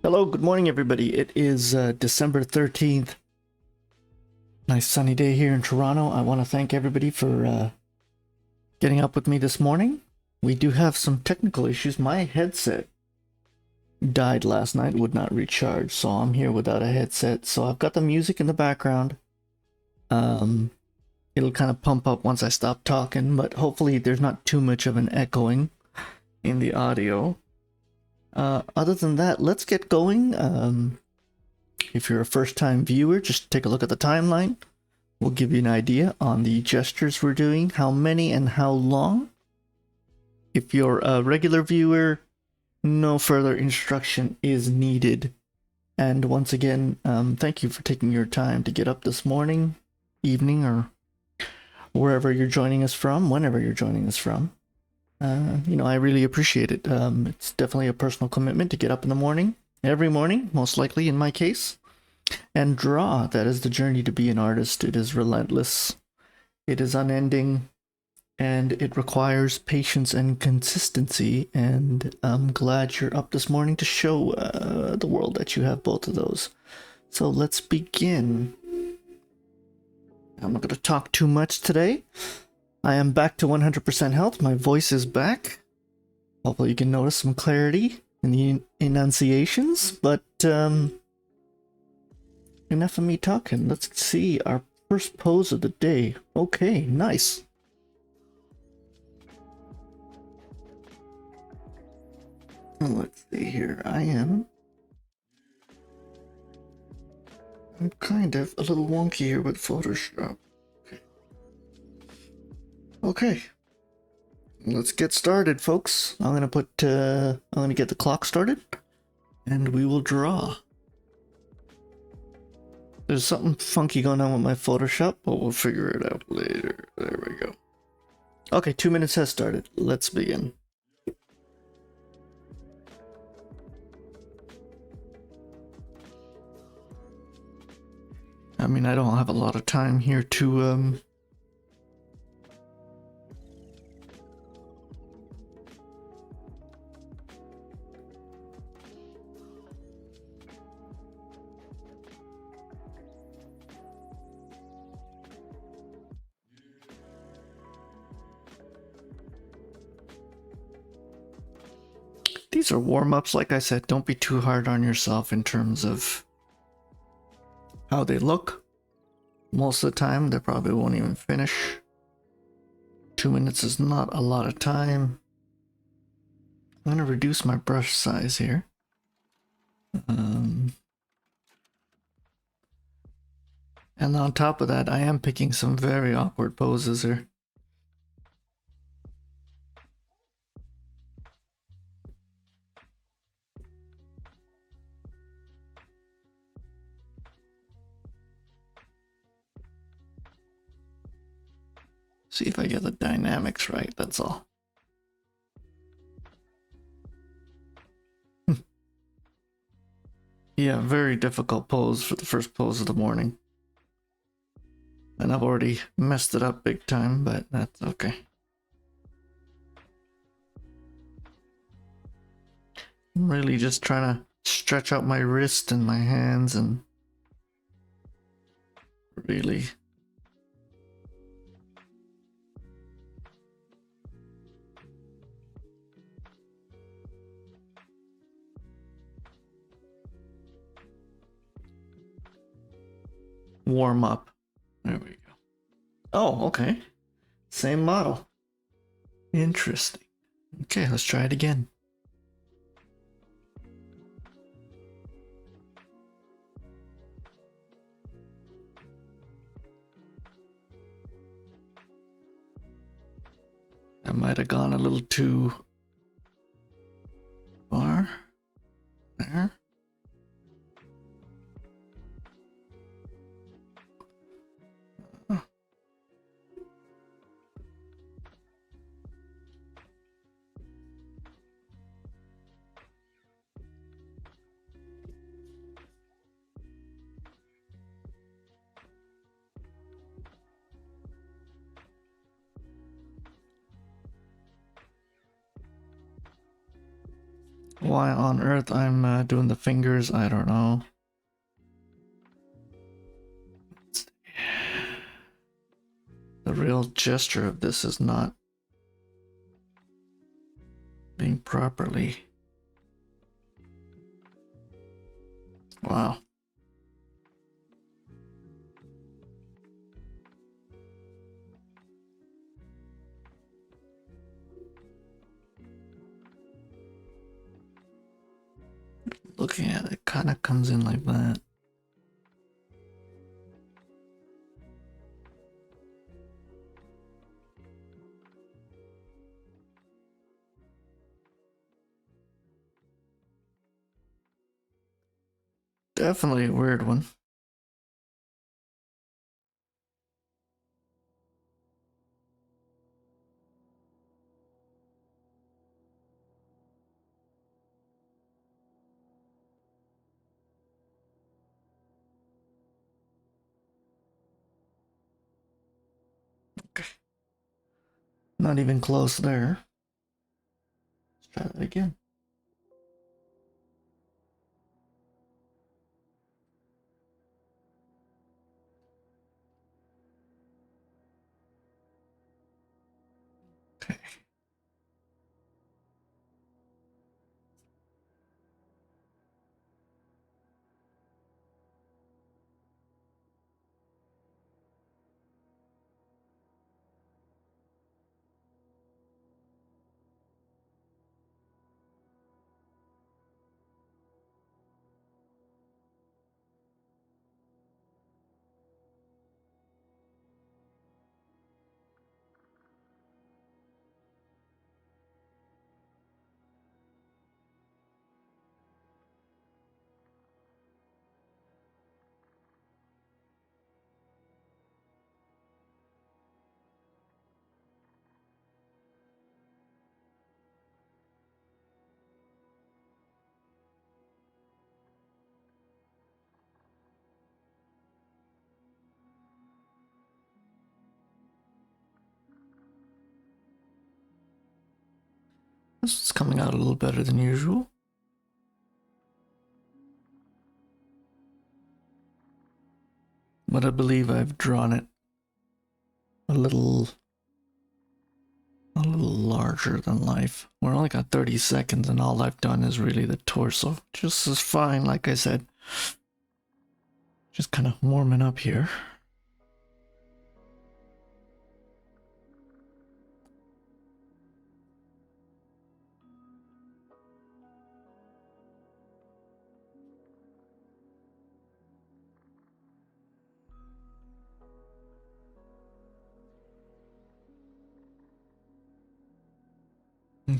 Hello, good morning, everybody. It is December 13th. Nice sunny day here in Toronto. I want to thank everybody for getting up with me this morning. We do have some technical issues. My headset died last night, would not recharge, so I'm here without a headset. So I've got the music in the background. It'll kind of pump up once I stop talking, but hopefully there's not too much of an echoing in the audio. Other than that, let's get going. If you're a first-time viewer, just take a look at the timeline. We'll give you an idea on the gestures we're doing, how many and how long. If you're a regular viewer, no further instruction is needed. And once again, thank you for taking your time to get up this morning, evening, or wherever you're joining us from, whenever you're joining us from. I really appreciate it. It's definitely a personal commitment to get up in the morning, every morning, most likely in my case, and draw. That is the journey to be an artist. It is relentless, it is unending, and it requires patience and consistency. And I'm glad you're up this morning to show the world that you have both of those. So let's begin. I'm not going to talk too much today. I am back to 100% health. My voice is back. Hopefully you can notice some clarity in the enunciations, but enough of me talking. Let's see our first pose of the day. Okay, nice. Let's see here. I'm kind of a little wonky here with Photoshop. Okay. Let's get started, folks. I'm gonna get the clock started, and we will draw. There's something funky going on with my Photoshop, but we'll figure it out later. There we go. Okay, 2 minutes has started. Let's begin. I mean, I don't have a lot of time here to These are warm-ups, like I said. Don't be too hard on yourself in terms of how they look. Most of the time, they probably won't even finish. 2 minutes is not a lot of time. I'm gonna reduce my brush size here. And on top of that, I am picking some very awkward poses here. See if I get the dynamics right, that's all. Yeah, very difficult pose for the first pose of the morning. And I've already messed it up big time, but that's okay. I'm really just trying to stretch out my wrist and my hands and really warm up. There we go. Oh, okay. Same model. Interesting. Okay, let's try it again. I might have gone a little too far. There. Why on earth I'm doing the fingers, I don't know. The real gesture of this is not being properly. Wow. Looking at it, kind of comes in like that. Definitely a weird one. Okay. Not even close there. Let's try that again. Okay. This is coming out a little better than usual. But I believe I've drawn it a little larger than life. We're only got 30 seconds and all I've done is really the torso. Just as fine, like I said. Just kind of warming up here.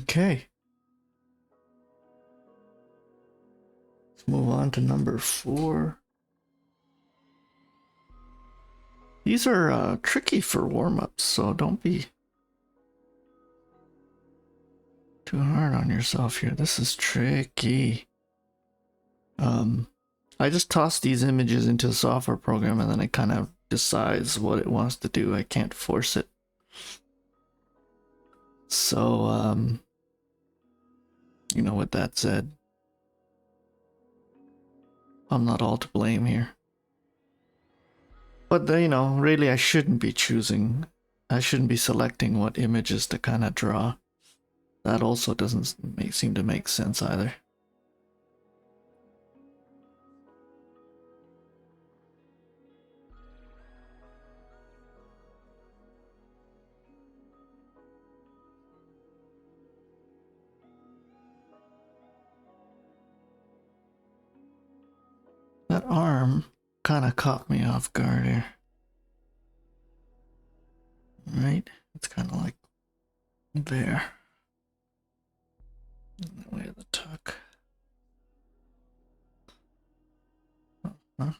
Okay. Let's move on to number 4. These are tricky for warm-ups, so don't be too hard on yourself here. This is tricky. I just toss these images into a software program and then it kind of decides what it wants to do. I can't force it. So, you know, with that said, I'm not all to blame here. But, you know, really I shouldn't be selecting what images to kind of draw. That also doesn't seem to make sense either. That arm kind of caught me off guard here. Right? It's kind of like there. In the way of the tuck. Huh?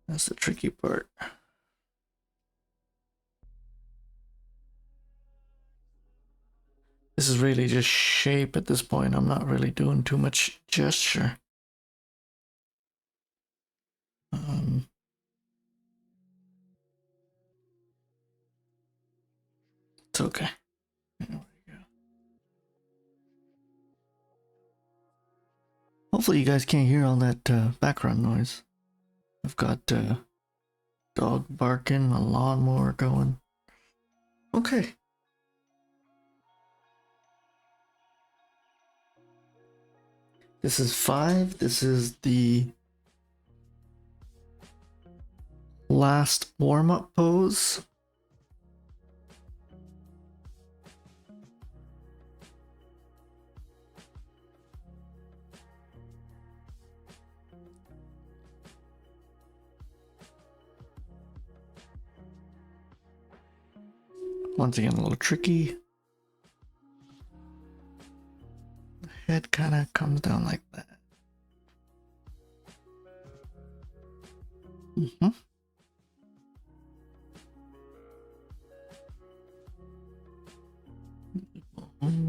That's the tricky part. This is really just shape at this point. I'm not really doing too much gesture. It's okay. There we go. Hopefully you guys can't hear all that background noise. I've got dog barking, a lawnmower going. Okay. This is 5. This is the last warm-up pose. Once again, a little tricky. The head kind of comes down like that.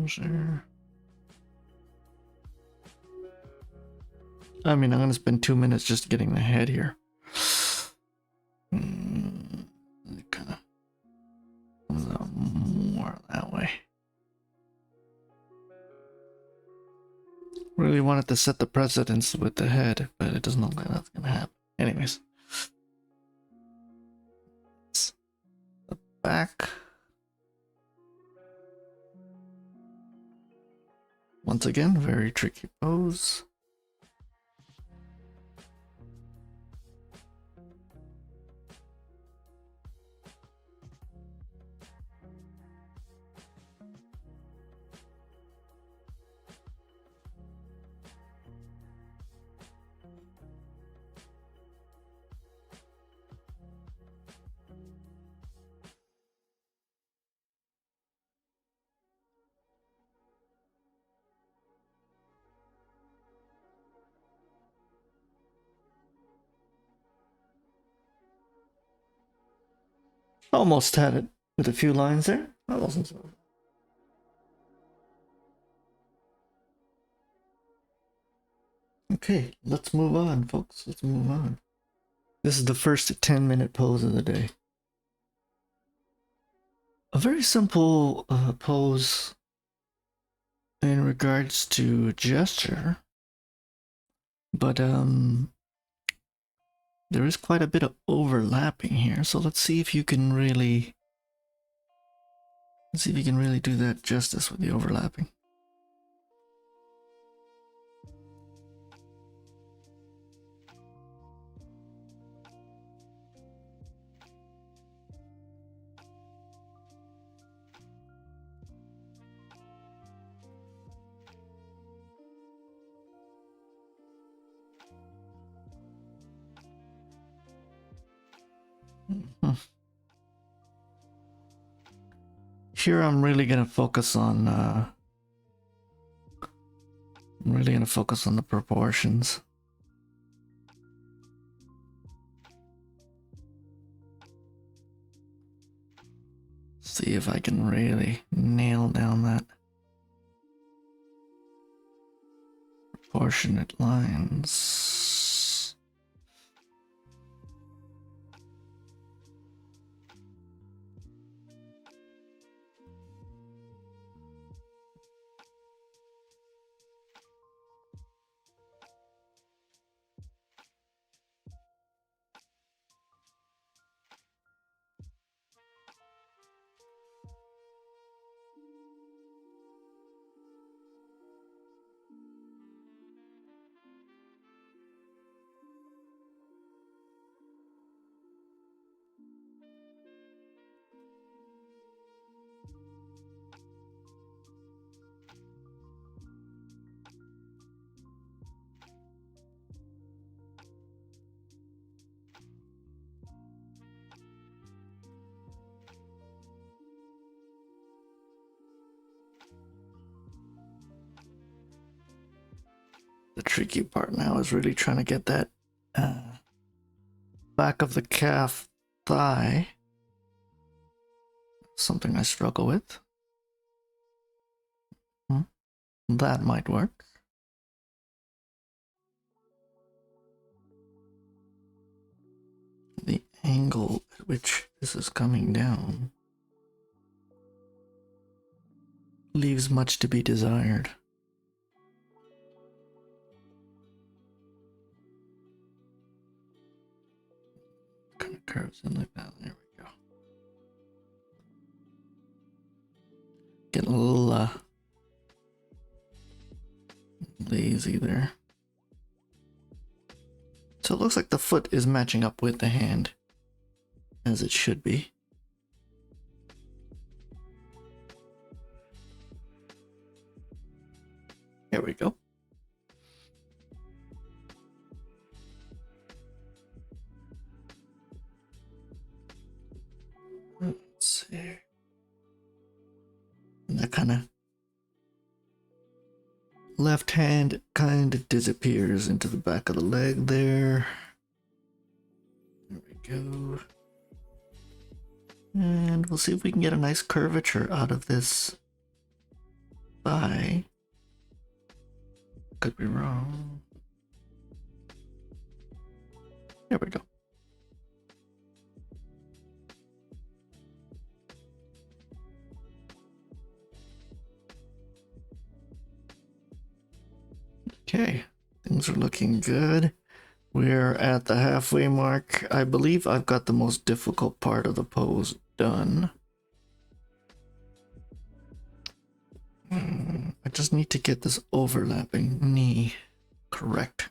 Sure. I mean, I'm gonna spend 2 minutes just getting the head here. It kind of comes out more that way. Really wanted to set the precedence with the head, but it doesn't look like that's gonna happen. Anyways. It's the back. Once again, very tricky pose. Almost had it with a few lines there. That wasn't so. Okay, let's move on, folks. Let's move on. This is the first 10-minute pose of the day. A very simple pose in regards to gesture, but there is quite a bit of overlapping here. So let's see if you can really do that justice with the overlapping. Here I'm really gonna focus on the proportions. See if I can really nail down that proportionate lines. The tricky part now is really trying to get that back of the calf thigh. Something I struggle with. That might work. The angle at which this is coming down. leaves much to be desired. Kind of curves in like that. There we go. Getting a little lazy there. So it looks like the foot is matching up with the hand, as it should be. Here we go. Let's see. And that kind of left hand kind of disappears into the back of the leg there. There we go. And we'll see if we can get a nice curvature out of this thigh. Could be wrong. There we go. Okay, things are looking good. We're at the halfway mark. I believe I've got the most difficult part of the pose done. I just need to get this overlapping knee correct.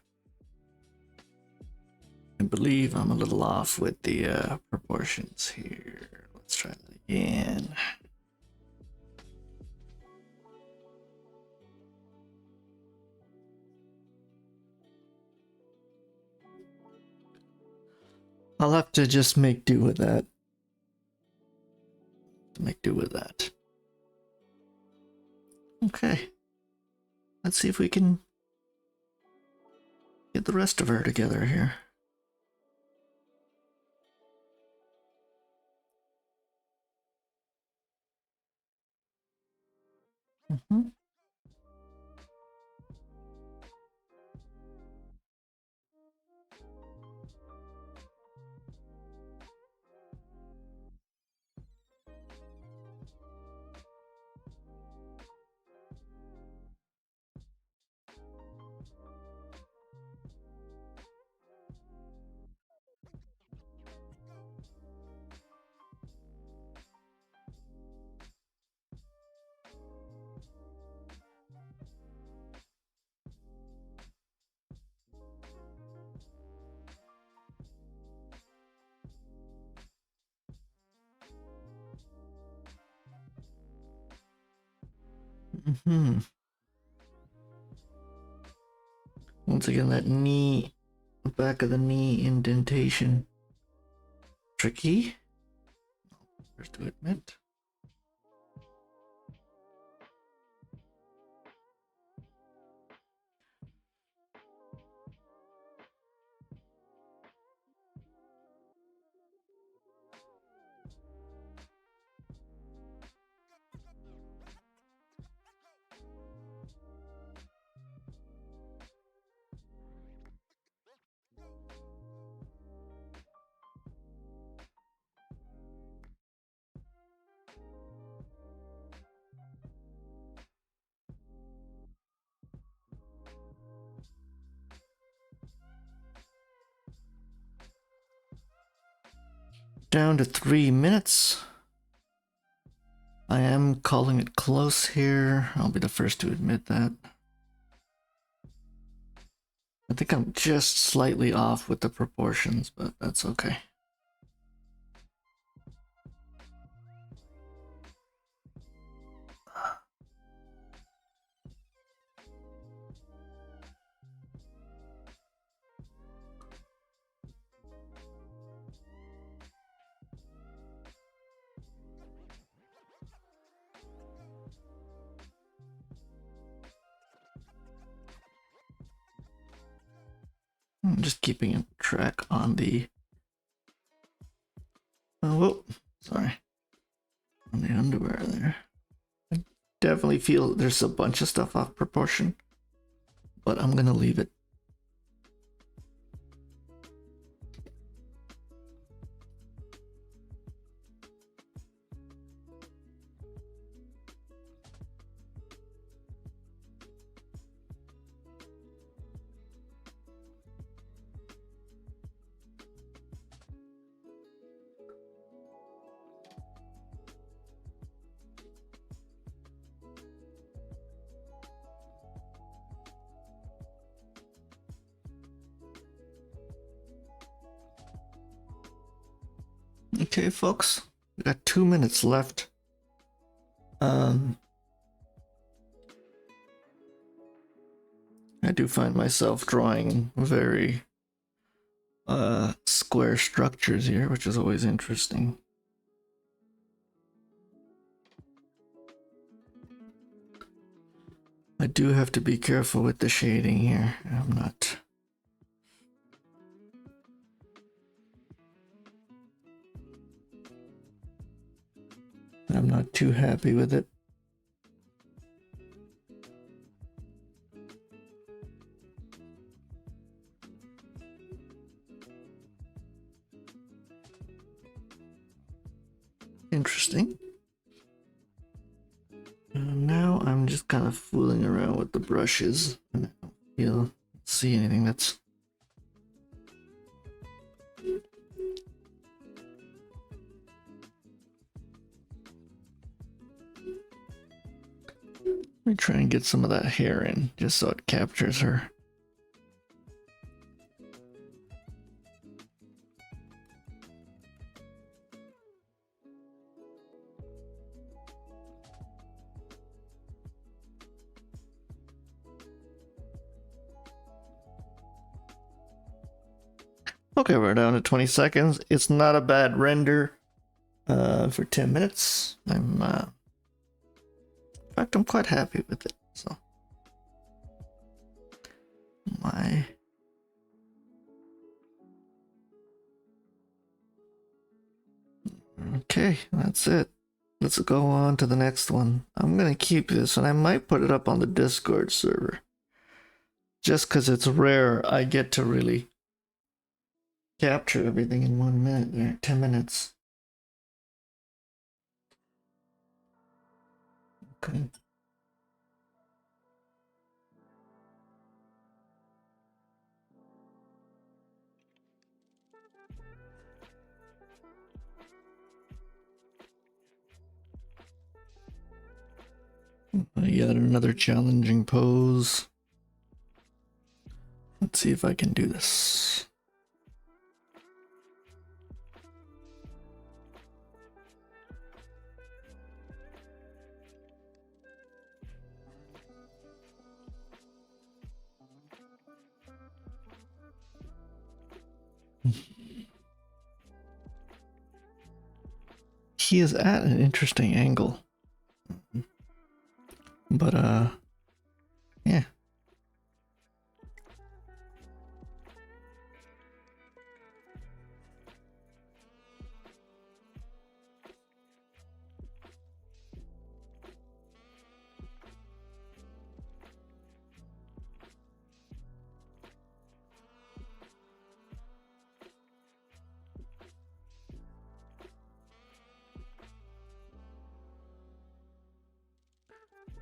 I believe I'm a little off with the proportions here. Let's try that again. I'll have to just make do with that. Okay. Let's see if we can get the rest of her together here. Mm-hmm. Mm-hmm. Once again, that knee, back of the knee indentation. Tricky. First to admit. Down to 3 minutes. I am calling it close here. I'll be the first to admit that. I think I'm just slightly off with the proportions, but that's okay. I'm just keeping a track on the... Oh, whoa, sorry. On the underwear there. I definitely feel there's a bunch of stuff off proportion, but I'm gonna leave it. Okay, folks, we got 2 minutes left. I do find myself drawing very square structures here, which is always interesting. I do have to be careful with the shading here. I'm not too happy with it. Interesting. Now I'm just kind of fooling around with the brushes, and I don't see anything that's let me try and get some of that hair in, just so it captures her. Okay, we're down to 20 seconds. It's not a bad render for 10 minutes. In fact, I'm quite happy with it. So, okay, that's it. Let's go on to the next one. I'm gonna keep this, and I might put it up on the Discord server. Just because it's rare, I get to really capture everything in 1 minute there, 10 minutes. Okay. Yet another challenging pose. Let's see if I can do this. He is at an interesting angle. But, yeah.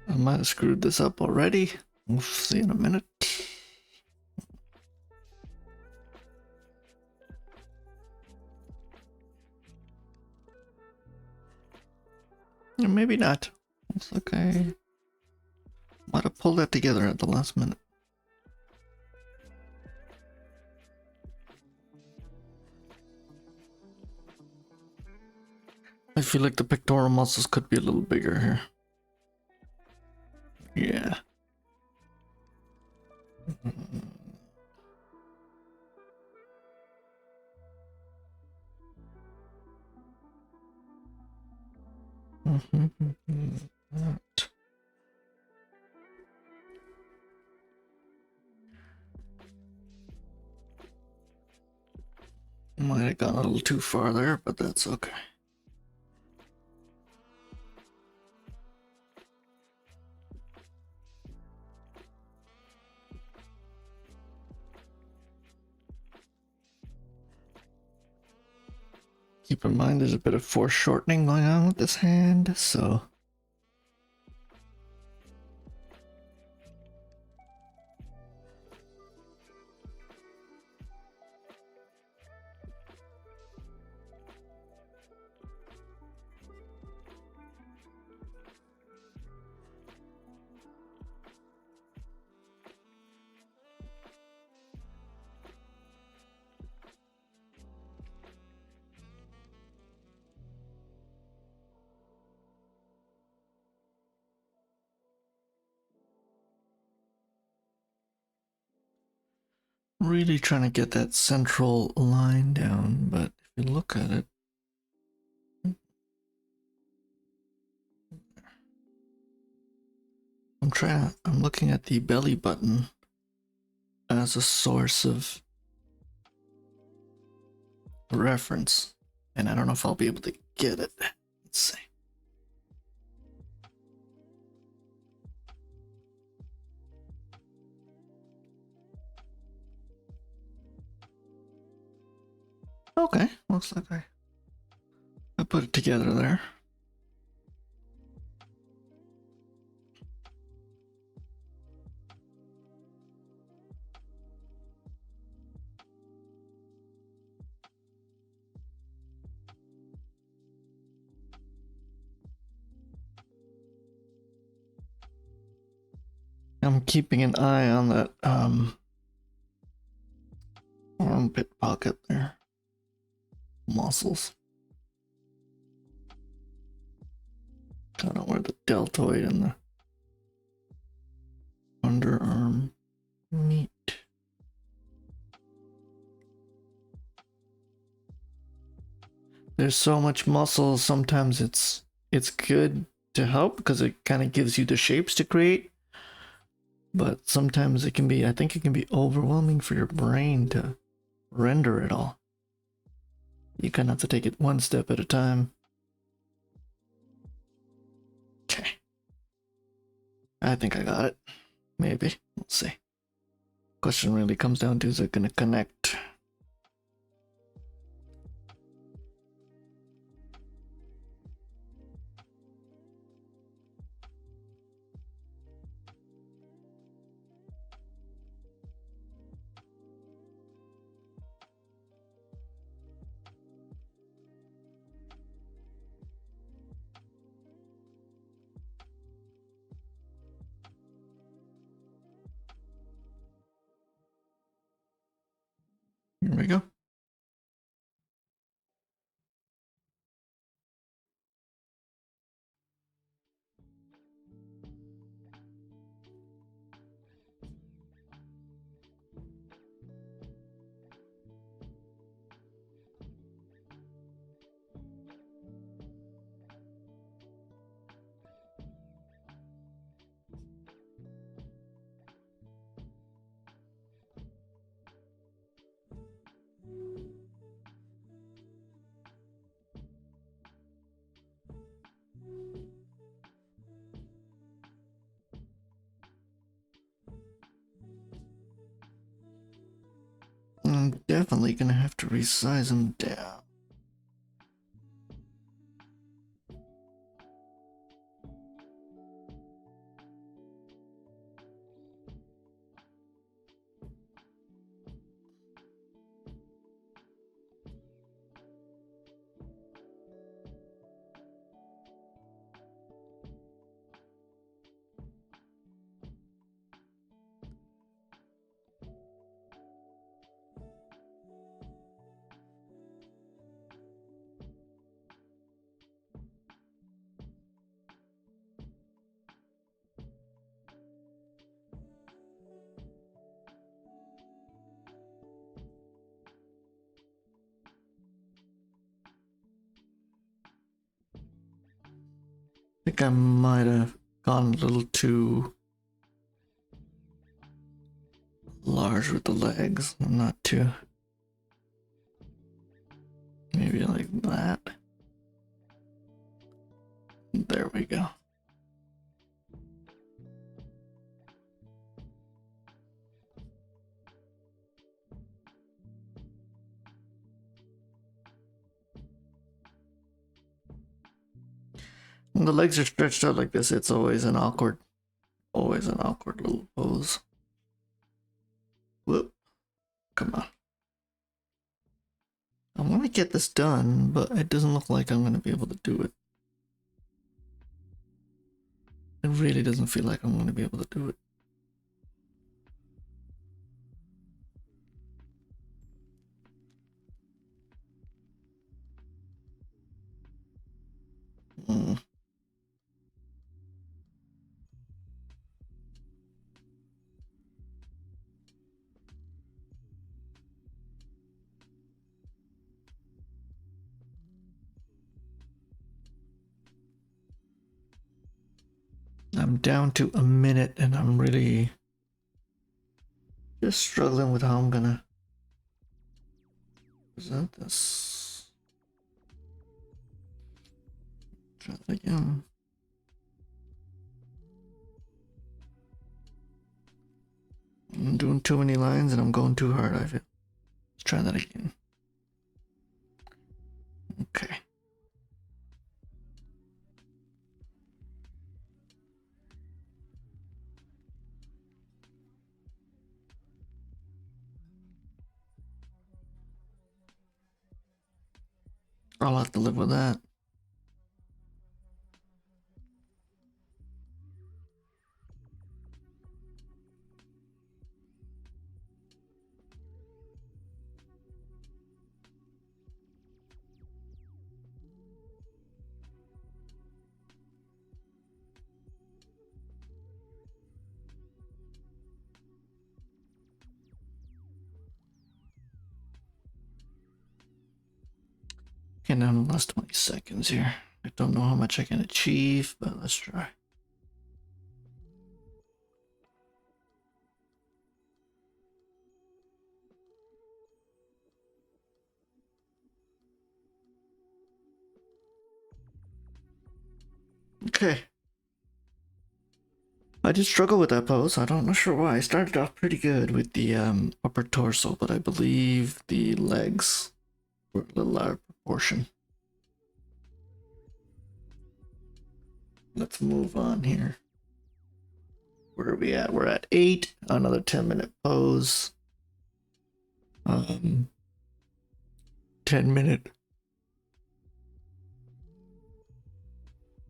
I might have screwed this up already. We'll see in a minute. Or maybe not. It's okay. Might have pulled that together at the last minute. I feel like the pectoral muscles could be a little bigger here. Yeah. Might have gone a little too far there, but that's okay. Keep in mind there's a bit of foreshortening going on with this hand, so... Really trying to get that central line down, but if you look at it, I'm looking at the belly button as a source of reference, and I don't know if I'll be able to get it. Let's see. Okay, looks like I put it together there. I'm keeping an eye on that armpit pocket there. Muscles. Kind of where the deltoid and the underarm meet. There's so much muscle, sometimes it's good to help because it kind of gives you the shapes to create. But sometimes it can be, I think it can be overwhelming for your brain to render it all. You kind of have to take it one step at a time. Okay. I think I got it. Maybe. Let's see. Question really comes down to, is it going to connect? Here we go. I'm definitely gonna have to resize them down. I think I might have gone a little too large with the legs. I'm not too. Maybe like that. There we go. When the legs are stretched out like this, it's always an awkward little pose. Whoop. Come on. I want to get this done, but it doesn't look like I'm going to be able to do it. It really doesn't feel like I'm going to be able to do it. Mm. I'm down to a minute and I'm really just struggling with how I'm gonna present this. Try that again. I'm doing too many lines and I'm going too hard, I feel. Let's try that again. Okay. I'll have to live with that. Okay, now in the last 20 seconds here. I don't know how much I can achieve, but let's try. Okay. I did struggle with that pose. I don't know sure why. I started off pretty good with the upper torso, but I believe the legs were a little out of proportion. Let's move on here. Where are we at? We're at 8. Another 10-minute pose. 10-minute.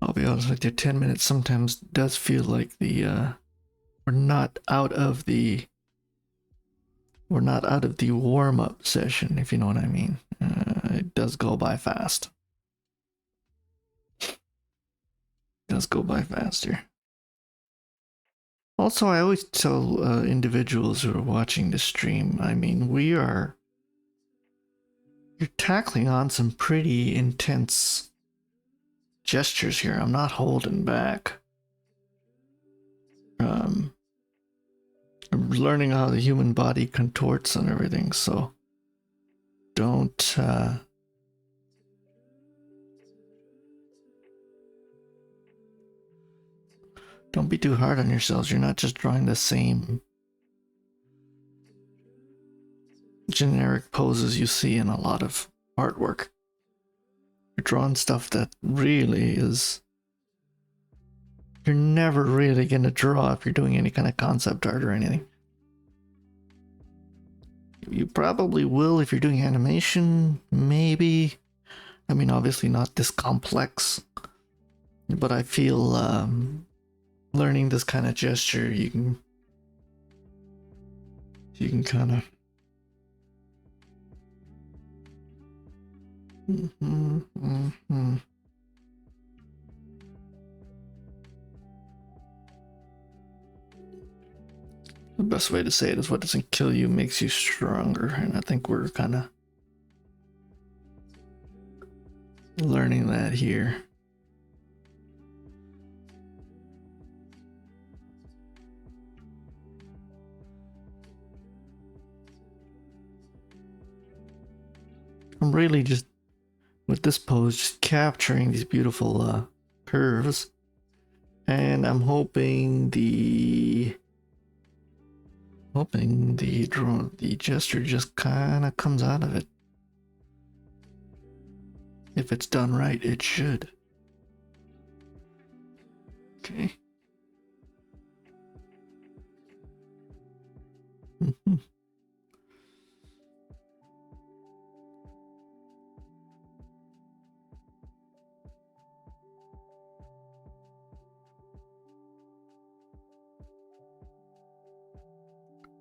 I'll be honest with you, 10 minutes sometimes does feel like the we're not out of the warm-up session, if you know what I mean. It does go by fast. It does go by faster. Also, I always tell individuals who are watching the stream, I mean, you're tackling on some pretty intense gestures here. I'm not holding back. I'm learning how the human body contorts and everything, so don't be too hard on yourselves. You're not just drawing the same generic poses you see in a lot of artwork. You're drawing stuff that really is... You're never really going to draw if you're doing any kind of concept art or anything. You probably will if you're doing animation, maybe. I mean, obviously not this complex. But I feel learning this kind of gesture, you can kind of... The best way to say it is what doesn't kill you makes you stronger, and I think we're kind of learning that here. I'm really just, with this pose, just capturing these beautiful curves, and I'm hoping the gesture just kind of comes out of it. If it's done right, it should. Okay.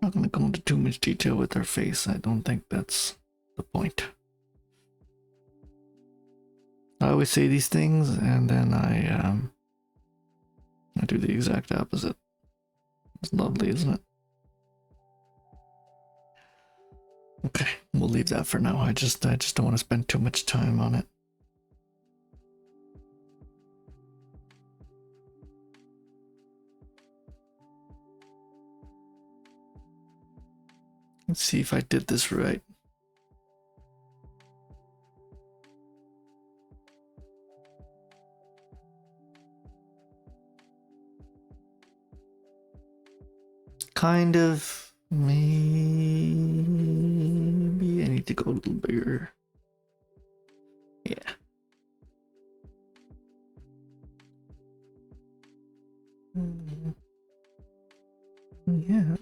Not going to go into too much detail with her face. I don't think that's the point. I always say these things and then I do the exact opposite. It's lovely, isn't it? Okay, we'll leave that for now. I just don't want to spend too much time on it. Let's see if I did this right. Kind of. Maybe I need to go a little bigger. Yeah. We have.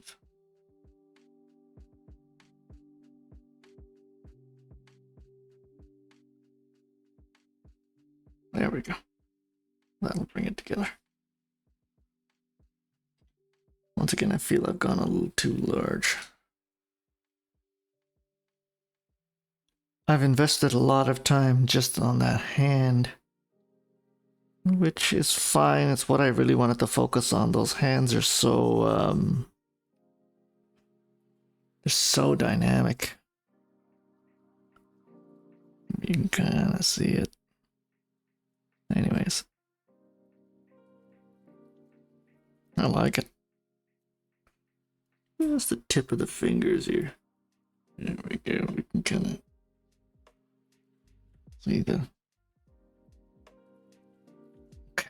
There we go. That'll bring it together. Once again, I feel I've gone a little too large. I've invested a lot of time just on that hand, which is fine. It's what I really wanted to focus on. Those hands are so, they're so dynamic. You can kind of see it. Anyways. I like it. Just the tip of the fingers here. There we go. We can kind of see the... Okay.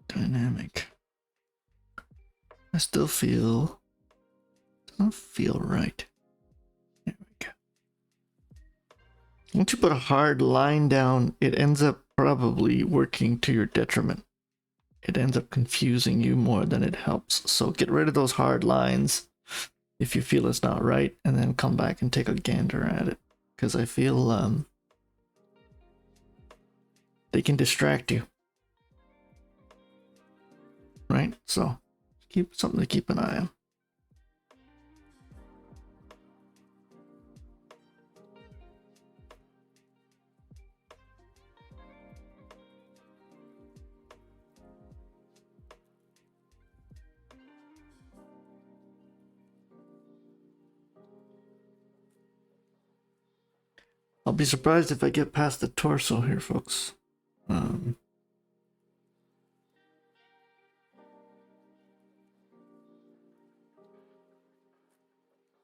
Dynamic. I still feel... Doesn't feel right. There we go. Once you put a hard line down, it ends up probably working to your detriment. It ends up confusing you more than it helps. So get rid of those hard lines if you feel it's not right, and then come back and take a gander at it. Because I feel they can distract you. Right? So keep something to keep an eye on. I'll be surprised if I get past the torso here, folks.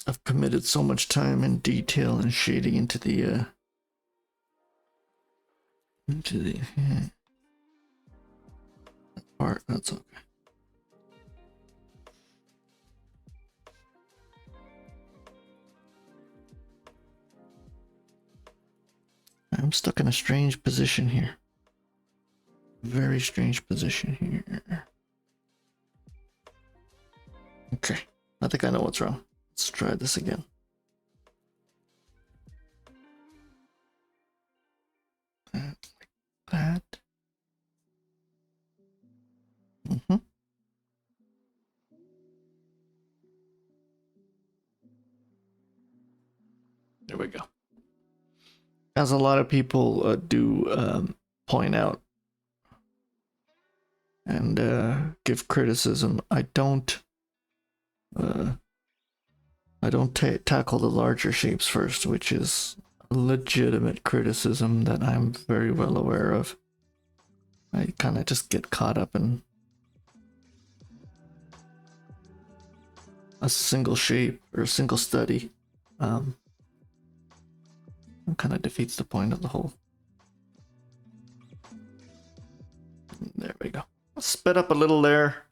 I've committed so much time and detail and shading into the part. That's okay. I'm stuck in a strange position here. Very strange position here. Okay, I think I know what's wrong. Let's try this again. Like that. There we go. As a lot of people do point out and give criticism, I don't tackle the larger shapes first, which is a legitimate criticism that I'm very well aware of. I kind of just get caught up in a single shape or a single study. It kind of defeats the point of the whole. There we go. I'll sped up a little there.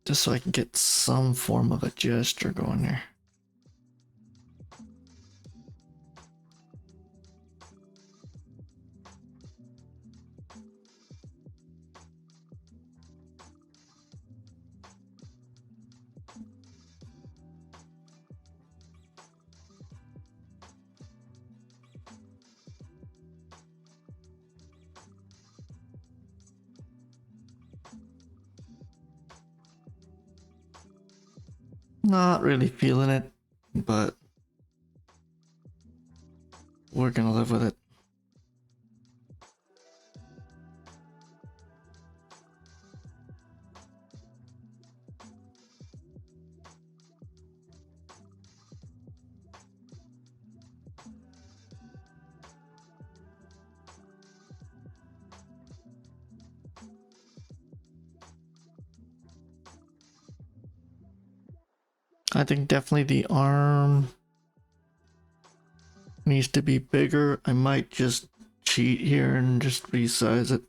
Just so I can get some form of a gesture going here. Not really feeling it, but we're gonna live with it. I think definitely the arm needs to be bigger. I might just cheat here and just resize it.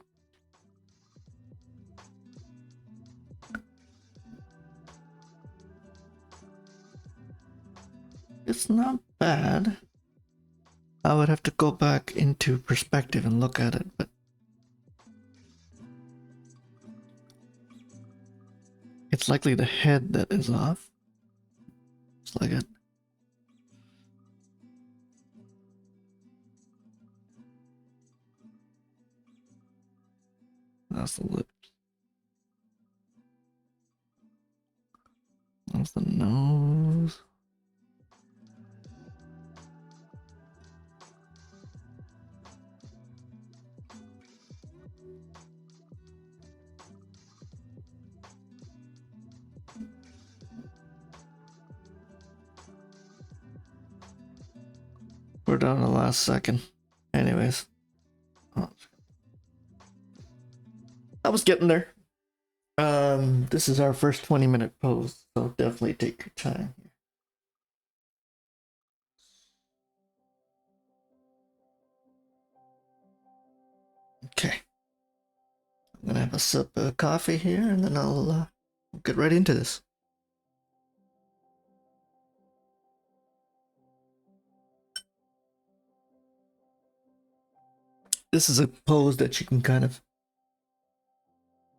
It's not bad. I would have to go back into perspective and look at it, but it's likely the head that is off. It's like it. That's the lips. That's the nose. We're down to the last second. Anyways. Oh, I was getting there. This is our first 20-minute pose, so definitely take your time here. Okay. I'm gonna have a sip of coffee here, and then I'll get right into this. This is a pose that you can kind of...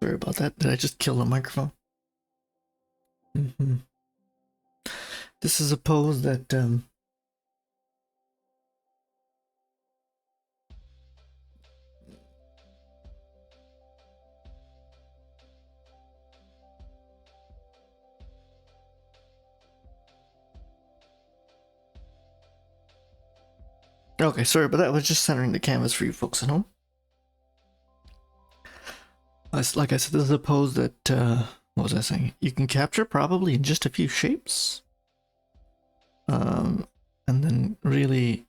Sorry about that. Did I just kill the microphone? This is a pose that okay, sorry, but that was just centering the canvas for you folks at home. Like I said, this is a pose that, what was I saying? You can capture probably in just a few shapes. And then really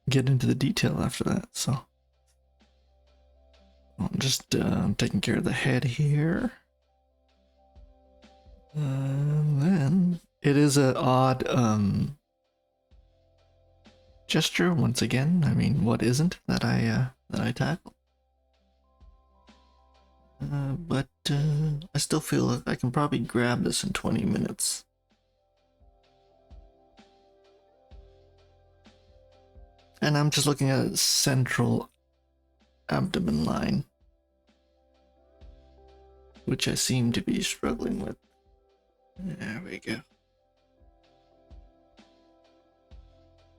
get into the detail after that, so. I'm just taking care of the head here. Then it is an odd gesture once again. I mean, what isn't that I tackle? But I still feel like I can probably grab this in 20 minutes. And I'm just looking at a central abdomen line, which I seem to be struggling with. There we go.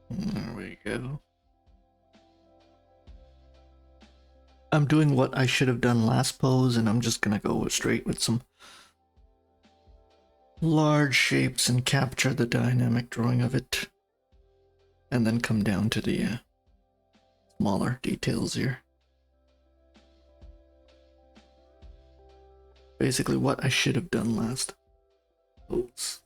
There we go. I'm doing what I should have done last pose, and I'm just gonna go straight with some large shapes and capture the dynamic drawing of it, and then come down to the smaller details here. Basically what I should have done last pose.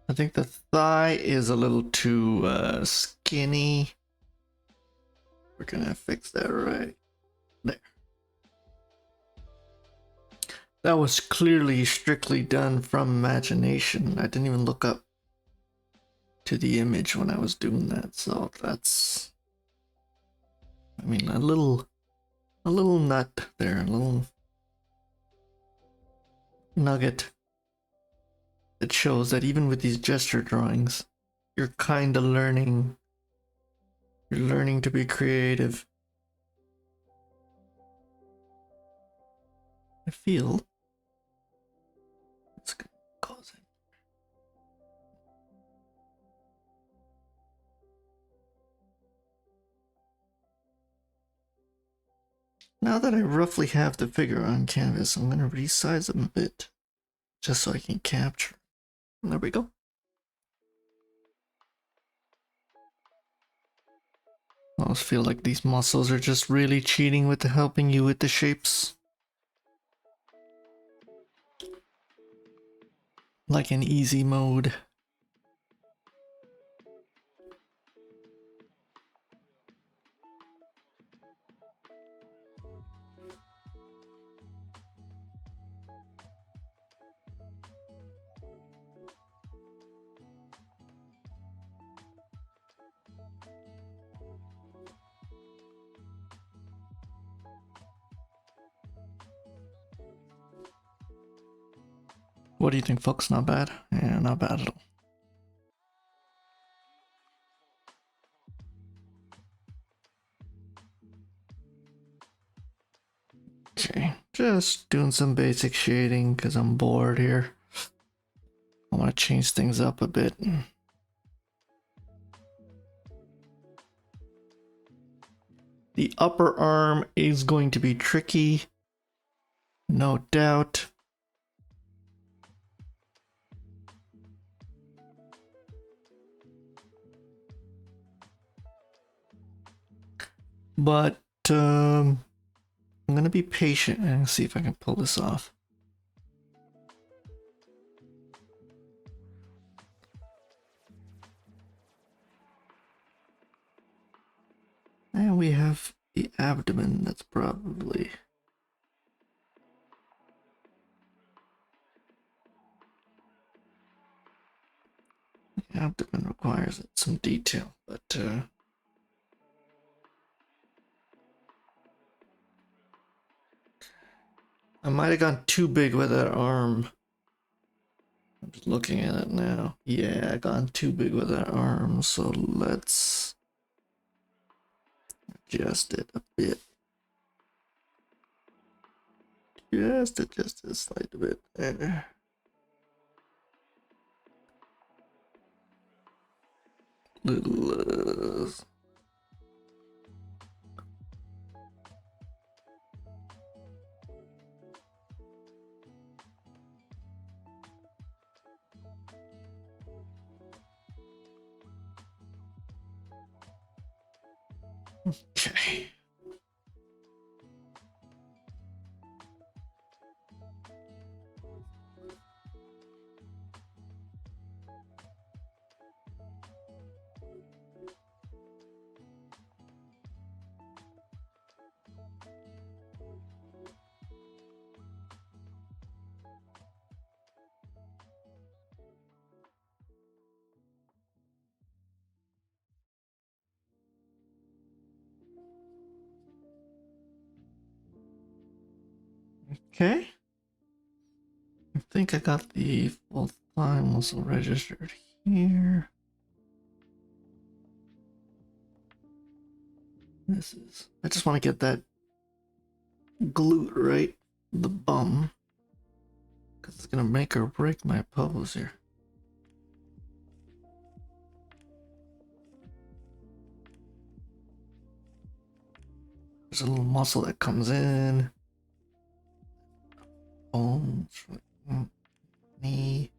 I think the thigh is a little too skinny. We're gonna fix that right there. That was clearly strictly done from imagination. I didn't even look up to the image when I was doing that, so that's... I mean, a little nut there, a little nugget that shows that even with these gesture drawings, you're kind of learning. You're learning to be creative. I feel it's causing. Now that I roughly have the figure on canvas, I'm going to resize him a bit, just so I can capture. And there we go. I almost feel like these muscles are just really cheating with helping you with the shapes. Like in easy mode. What do you think, folks? Not bad? Yeah, not bad at all. Okay, just doing some basic shading because I'm bored here. I want to change things up a bit. The upper arm is going to be tricky, no doubt. But I'm gonna be patient and see if I can pull this off. And we have the abdomen. That's probably... The abdomen requires some detail, but I might have gone too big with that arm. I'm just looking at it now. Yeah, I gone too big with that arm, so let's adjust it a bit. Just adjust it a slight bit there. Little okay. Okay. I think I got the full thigh muscle registered here. This is... I just want to get that glute right, the bum, because it's gonna make or break my pose here. There's a little muscle that comes in. Bones, knee.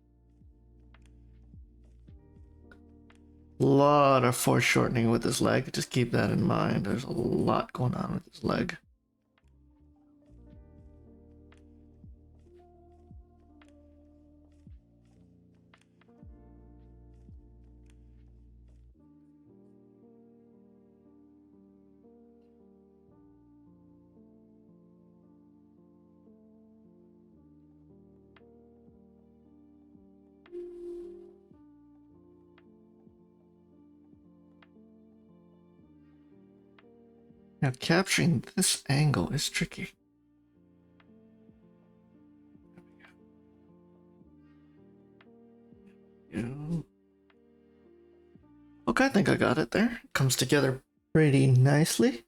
A lot of foreshortening with this leg. Just keep that in mind. There's a lot going on with this leg. Now capturing this angle is tricky. Okay, I think I got it there. Comes together pretty nicely.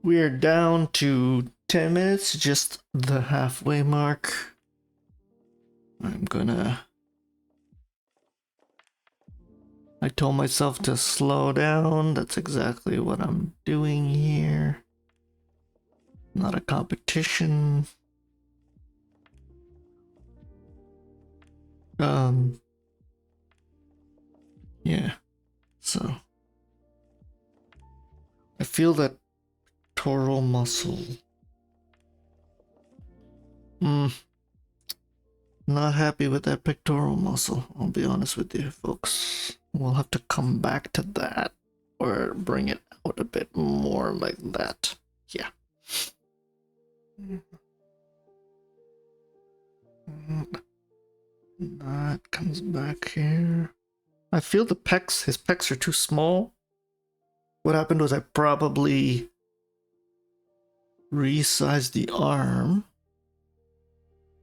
We're down to 10 minutes, just the halfway mark. I'm I told myself to slow down. That's exactly what I'm doing here. Not a competition. Yeah. So I feel that pectoral muscle. Not happy with that pectoral muscle. I'll be honest with you, folks. We'll have to come back to that or bring it out a bit more like that. Yeah. That comes back here. I feel the pecs, his pecs are too small. What happened was I probably resized the arm,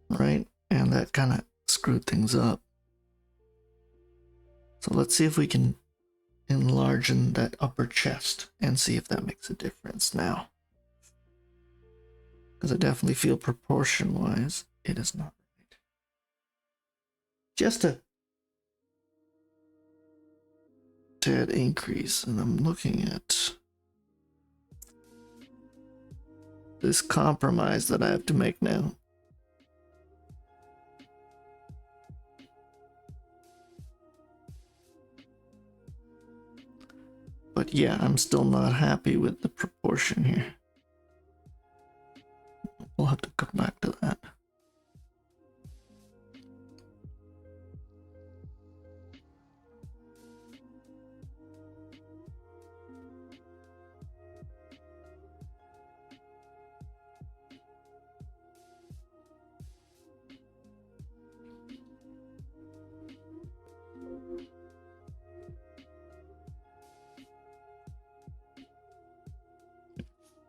right? And that kind of screwed things up. So let's see if we can enlarge that upper chest and see if that makes a difference now. Because I definitely feel proportion-wise, it is not right. Just a tad increase, and I'm looking at this compromise that I have to make now. But yeah, I'm still not happy with the proportion here. We'll have to come back to that.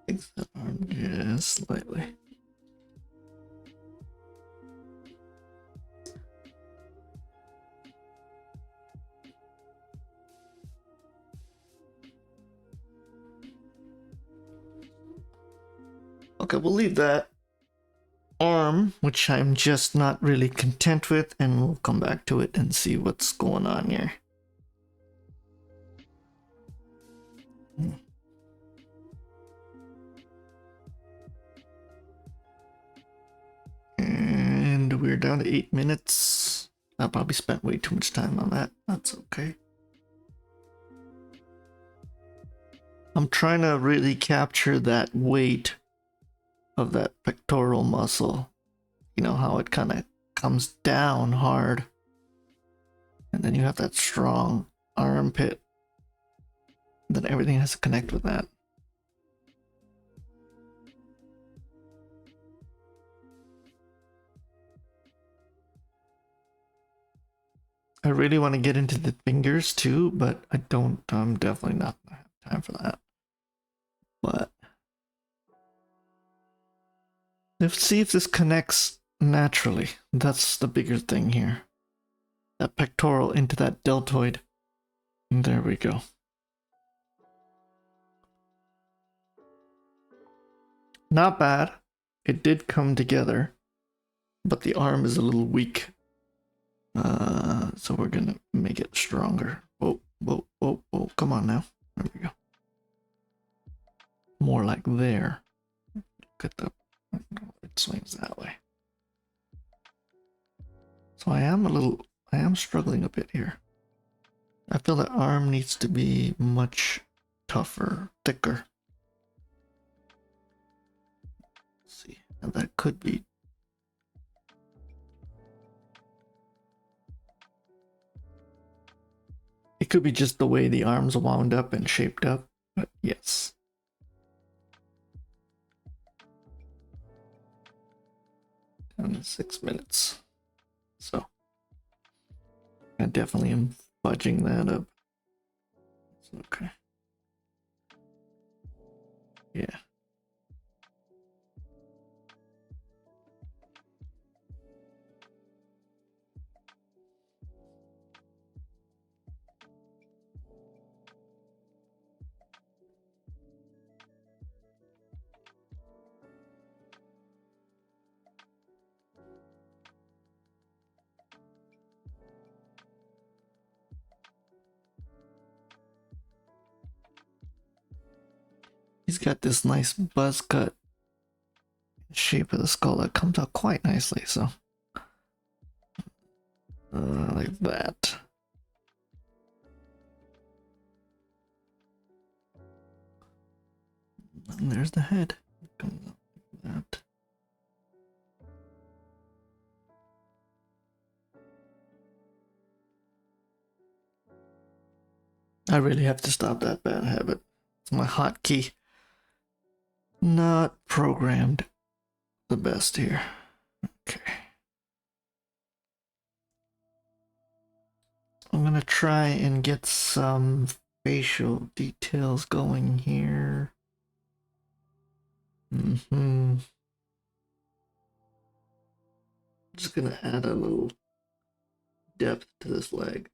Fix that arm just slightly. Okay, we'll leave that arm, which I'm just not really content with, and we'll come back to it and see what's going on here. And we're down to 8 minutes. I probably spent way too much time on that. That's okay. I'm trying to really capture that weight of that pectoral muscle. You know how it kind of comes down hard. And then you have that strong armpit. And then everything has to connect with that. I really want to get into the fingers too, but I don't. I'm definitely not gonna have time for that. But let's see if this connects naturally. That's the bigger thing here. That pectoral into that deltoid. And there we go. Not bad. It did come together, but the arm is a little weak. So we're gonna make it stronger. Whoa, whoa, whoa, whoa. Come on now. There we go. More like there. Look at the... It swings that way. So I am struggling a bit here. I feel the arm needs to be much tougher, thicker. Let's see, and that could be... It could be just the way the arms wound up and shaped up, but yes. Down to 6 minutes. So I definitely am fudging that up. It's okay. Yeah. got this nice buzz cut shape of the skull that comes out quite nicely, so like that. And there's the head. Comes up like that. I really have to stop that bad habit. It's my hotkey. Not programmed the best here. Okay. I'm gonna try and get some facial details going here. Just gonna add a little depth to this leg.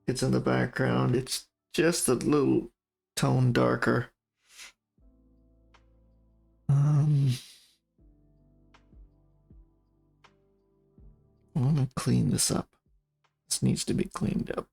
It's in the background. It's just a little tone darker. I'm gonna clean this up. This needs to be cleaned up.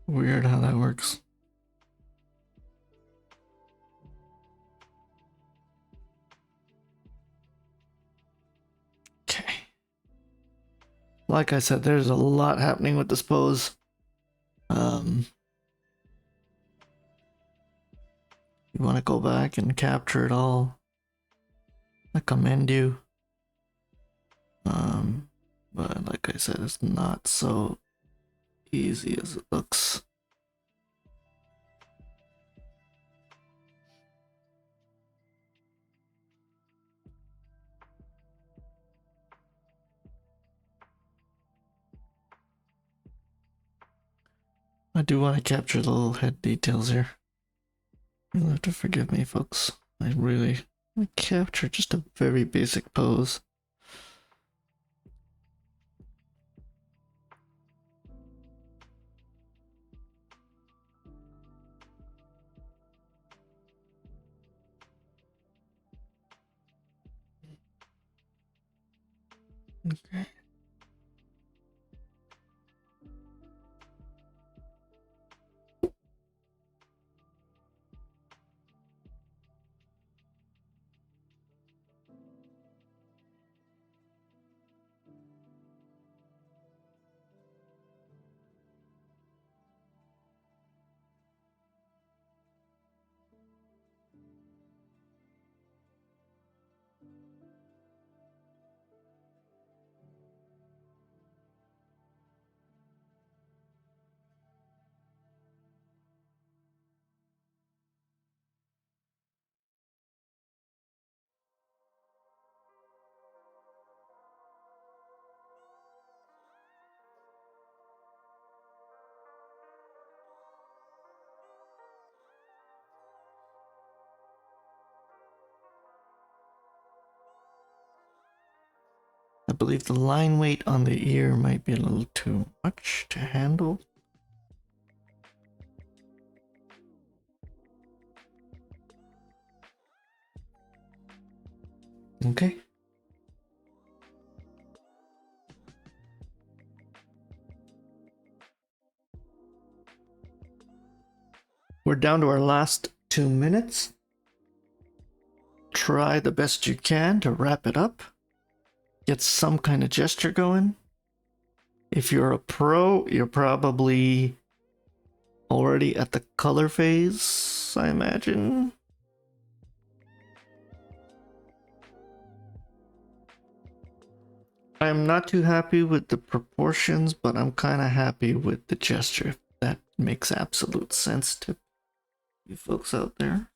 Weird how that works. Okay. Like I said, there's a lot happening with this pose. You want to go back and capture it all, I commend you. But like I said, it's not so easy as it looks. I do want to capture the little head details here. You'll have to forgive me, folks. I capture just a very basic pose. Okay. I believe the line weight on the ear might be a little too much to handle. Okay. We're down to our last 2 minutes. Try the best you can to wrap it up. Get some kind of gesture going. If you're a pro, you're probably already at the color phase, I imagine. I'm not too happy with the proportions, but I'm kind of happy with the gesture. If that makes absolute sense to you folks out there.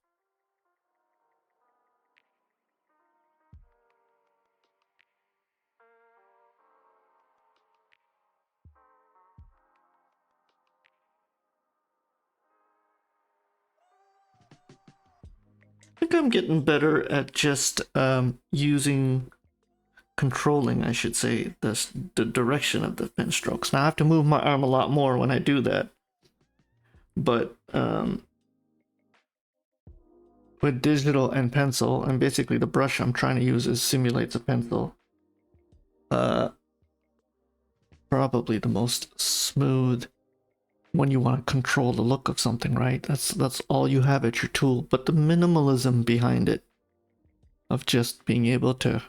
I think think I'm getting better at just controlling, I should say, the direction of the pen strokes. Now I have to move my arm a lot more when I do that. But with digital and pencil, and basically the brush I'm trying to use simulates a pencil. Probably the most smooth when you want to control the look of something, right? That's all you have at your tool. But the minimalism behind it, of just being able to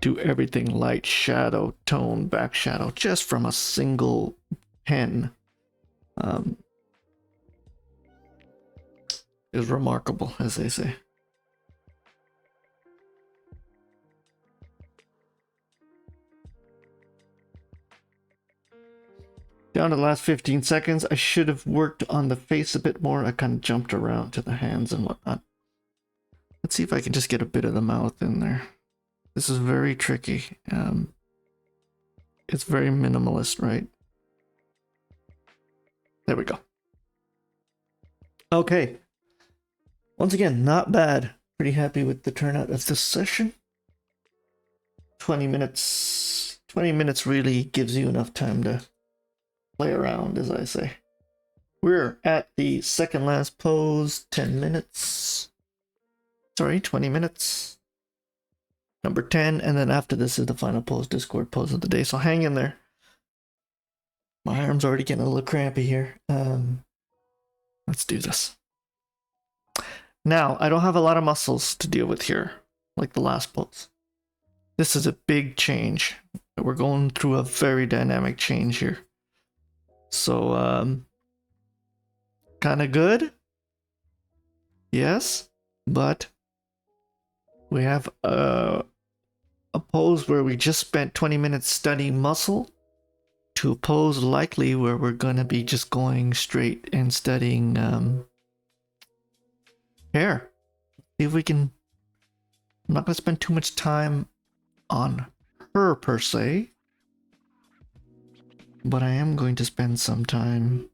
do everything light, shadow, tone, back shadow, just from a single pen, is remarkable, as they say. Down to the last 15 seconds. I should have worked on the face a bit more. I kind of jumped around to the hands and whatnot. Let's see if I can just get a bit of the mouth in there. This is very tricky. It's very minimalist, right? There we go. Okay. Once again, not bad. Pretty happy with the turnout of this session. 20 minutes. 20 minutes really gives you enough time to play around, as I say. We're at the second last pose, 10 minutes. Sorry, 20 minutes. Number 10, and then after this is the final pose, Discord pose of the day. So hang in there. My arm's already getting a little crampy here. Let's do this. Now, I don't have a lot of muscles to deal with here, like the last pose. This is a big change. We're going through a very dynamic change here. So, kind of good. Yes, but we have a pose where we just spent 20 minutes studying muscle to a pose likely where we're going to be just going straight and studying hair. See if we can... I'm not going to spend too much time on her per se, but I am going to spend some time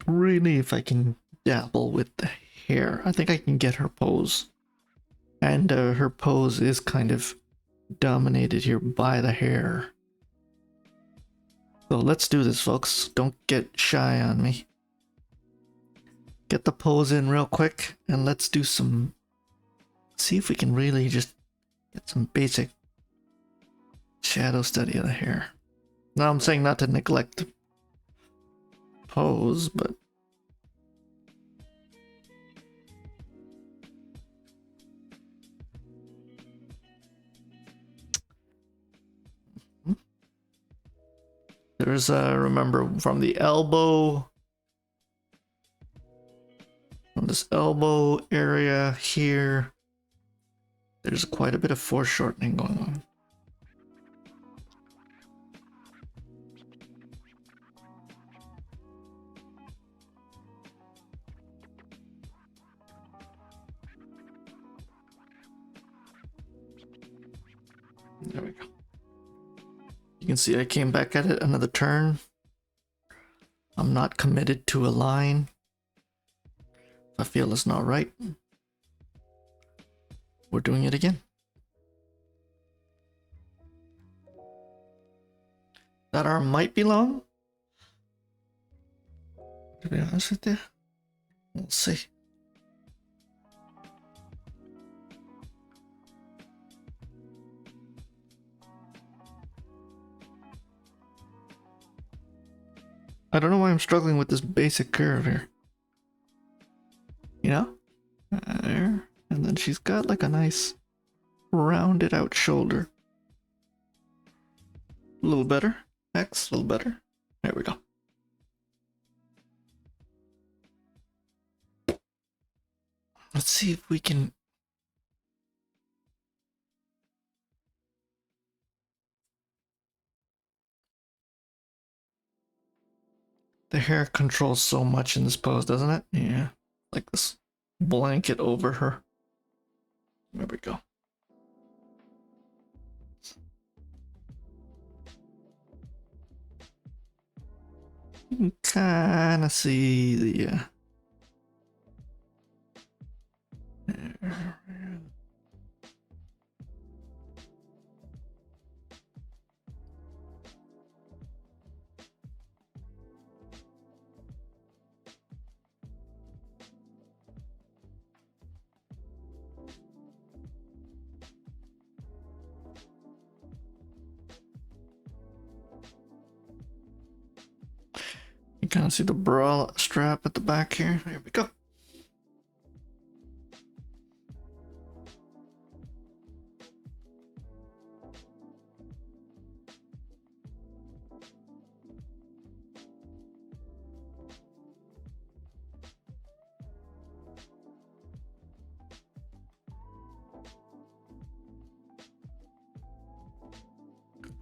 really, if I can dabble with the hair. I think I can get her pose. And her pose is kind of dominated here by the hair. So let's do this, folks. Don't get shy on me. Get the pose in real quick, and let's do some... See if we can really just get some basic shadow study of the hair. Now I'm saying not to neglect the pose, but... There's, remember, from the elbow, from this elbow area here, there's quite a bit of foreshortening going on. There we go. You can see I came back at it another turn. I'm not committed to a line. If I feel it's not right, we're doing it again. That arm might be long. To be honest with you, we'll see. I don't know why I'm struggling with this basic curve here. You know? There. And then she's got like a nice rounded out shoulder. A little better. X, a little better. There we go. Let's see if we can... The hair controls so much in this pose, doesn't it? Yeah. Like this blanket over her. There we go. You can kind of see the kind of see the bra strap at the back here. There we go.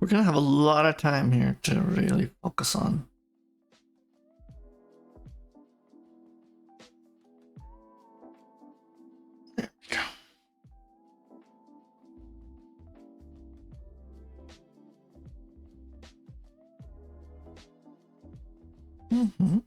We're gonna have a lot of time here to really focus on. There we go. Mm-hmm.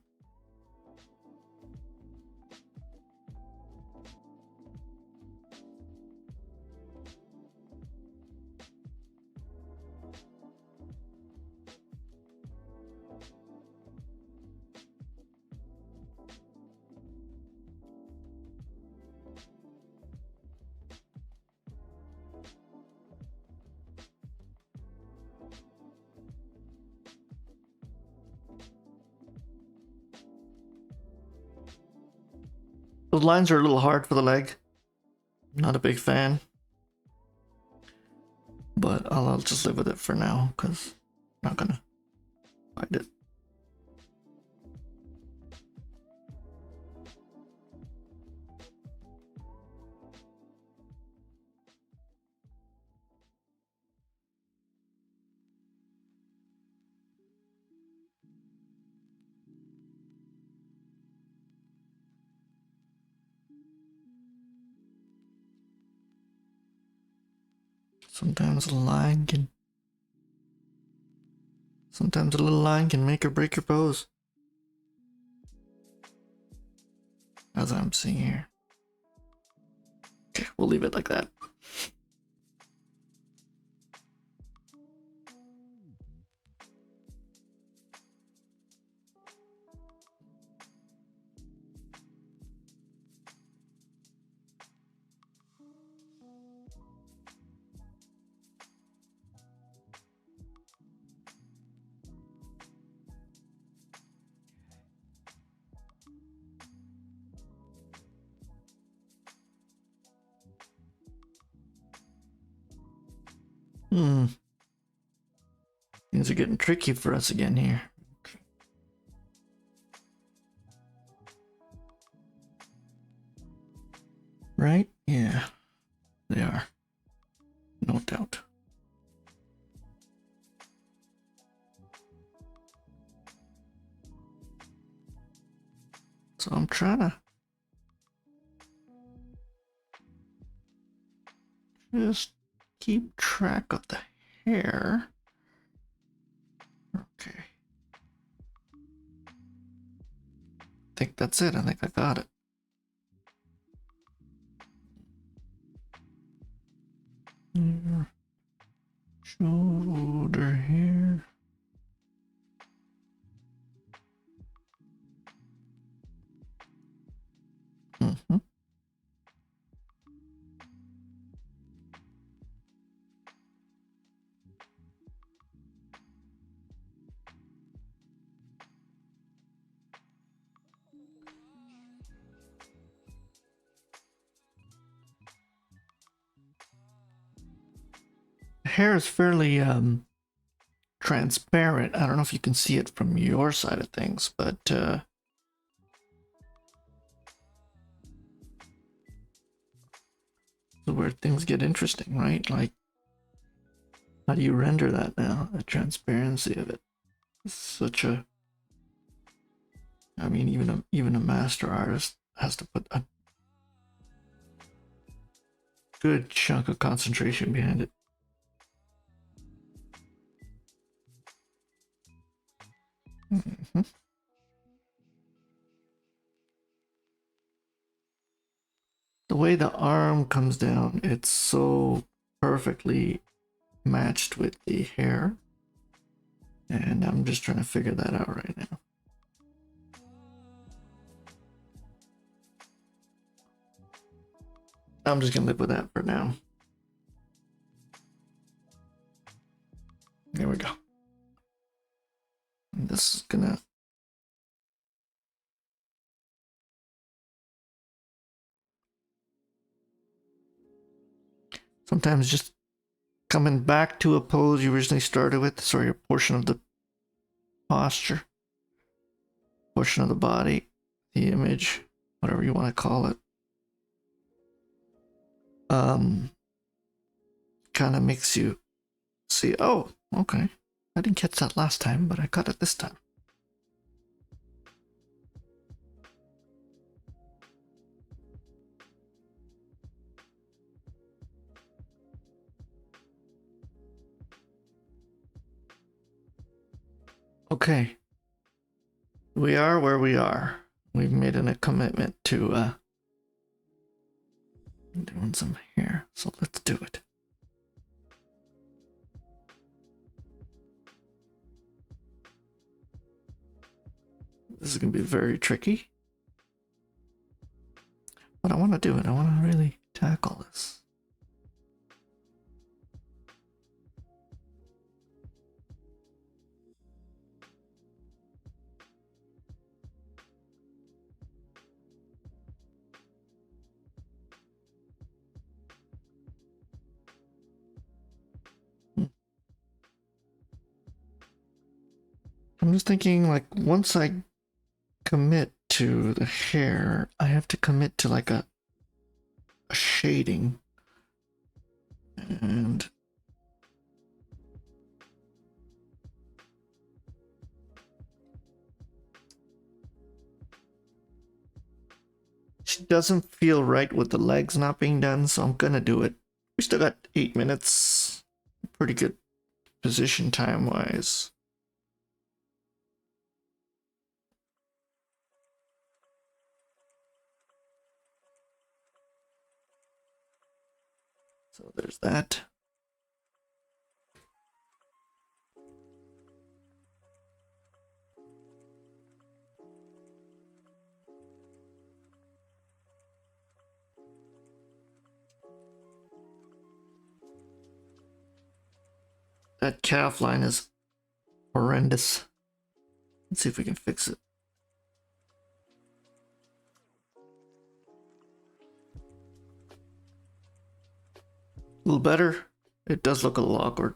Those lines are a little hard for the leg. Not a big fan. But I'll just live with it for now, because I'm not gonna fight it. Sometimes a little line can make or break your pose. As I'm seeing here. Okay, we'll leave it like that. Things are getting tricky for us again here. Right? Yeah, they are. No doubt. So I'm trying to just keep track of the hair. Okay. I think that's it. I think I got it. Here. Shoulder here. Mm-hmm. Hair is fairly transparent. I don't know if you can see it from your side of things, but where things get interesting, right? Like, how do you render that now? The transparency of it. It's such a, I mean, even a master artist has to put a good chunk of concentration behind it. Mm-hmm. The way the arm comes down, it's so perfectly matched with the hair. And I'm just trying to figure that out right now. I'm just gonna live with that for now. There we go. And this is gonna Sometimes just coming back to a pose you originally started with, sorry, a portion of the posture, portion of the body, the image, whatever you want to call it. Kind of makes you see, oh, okay, I didn't catch that last time, but I caught it this time. Okay, we are where we are. We've made a commitment to doing some hair, so let's do it. This is gonna be very tricky, but I want to do it. I want to really tackle this. I'm just thinking, like, once I commit to the hair, I have to commit to like a shading. And she doesn't feel right with the legs not being done, so I'm gonna do it. We still got 8 minutes. Pretty good position time wise. So there's that. That calf line is horrendous. Let's see if we can fix it. A little better. It does look a little awkward.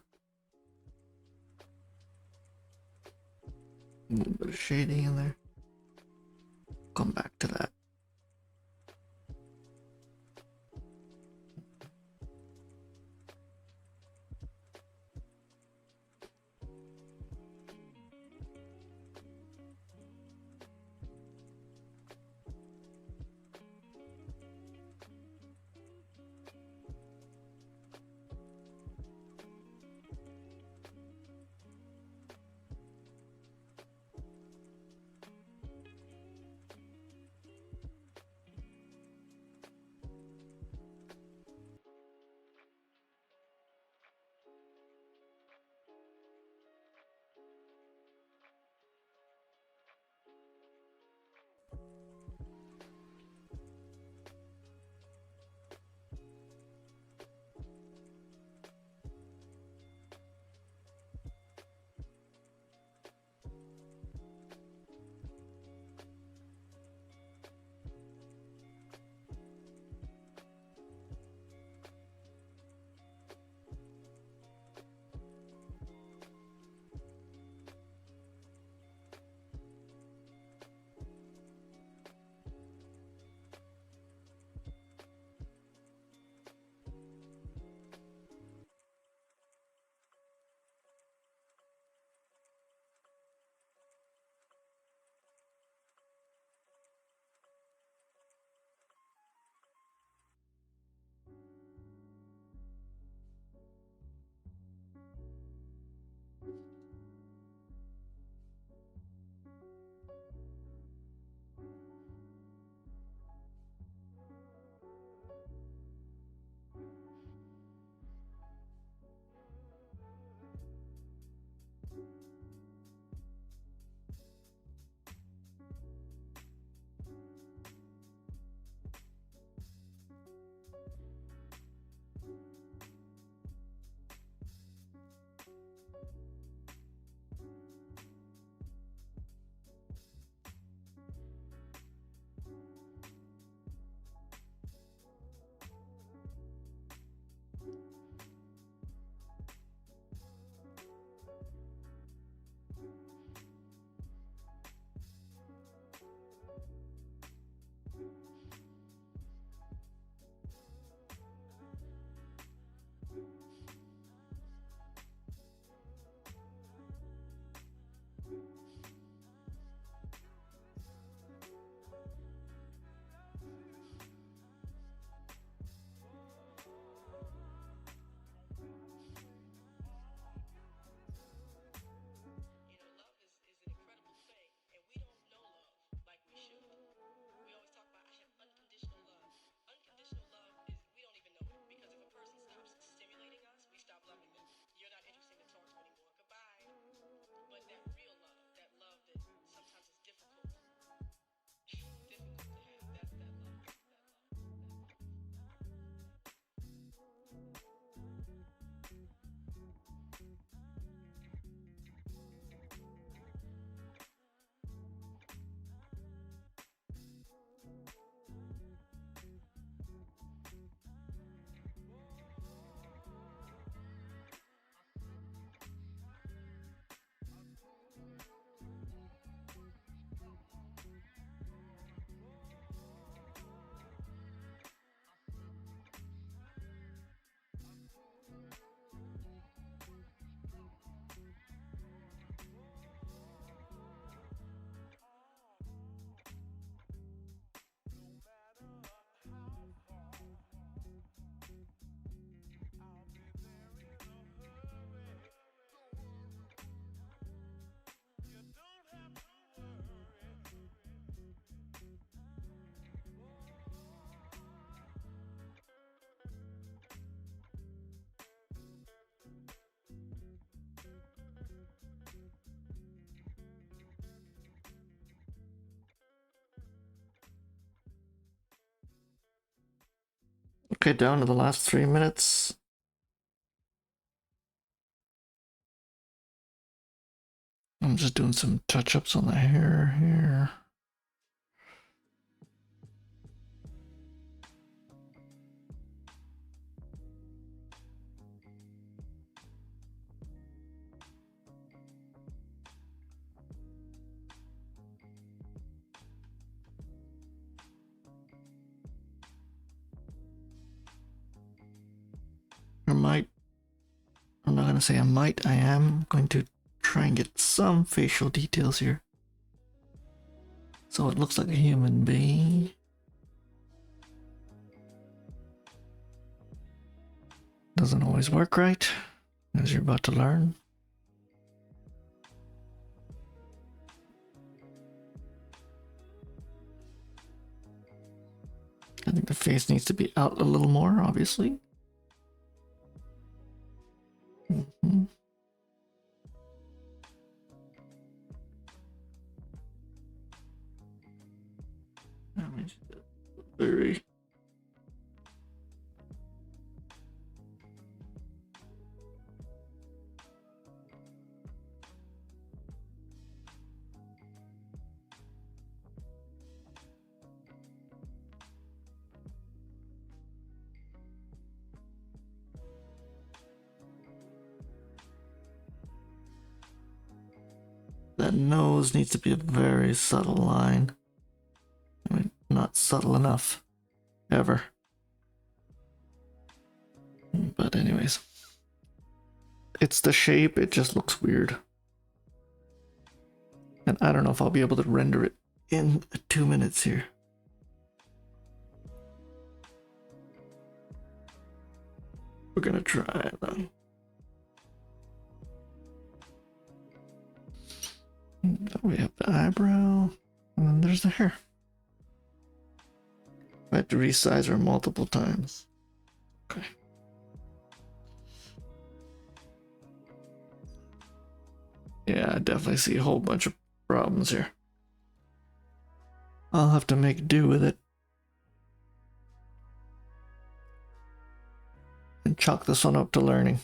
A little bit of shading in there. Come back to that. Okay, down to the last 3 minutes. I'm just doing some touch-ups on the hair here. I'm not gonna say I am going to try and get some facial details here. So it looks like a human being. Doesn't always work right, as you're about to learn. I think the face needs to be out a little more, obviously. Mm-hmm. Very. That nose needs to be a very subtle line. I mean, not subtle enough. Ever. But anyways. It's the shape, it just looks weird. And I don't know if I'll be able to render it in 2 minutes here. We're gonna try though. We have the eyebrow, and then there's the hair. I had to resize her multiple times. Okay. Yeah, I definitely see a whole bunch of problems here. I'll have to make do with it. And chalk this one up to learning.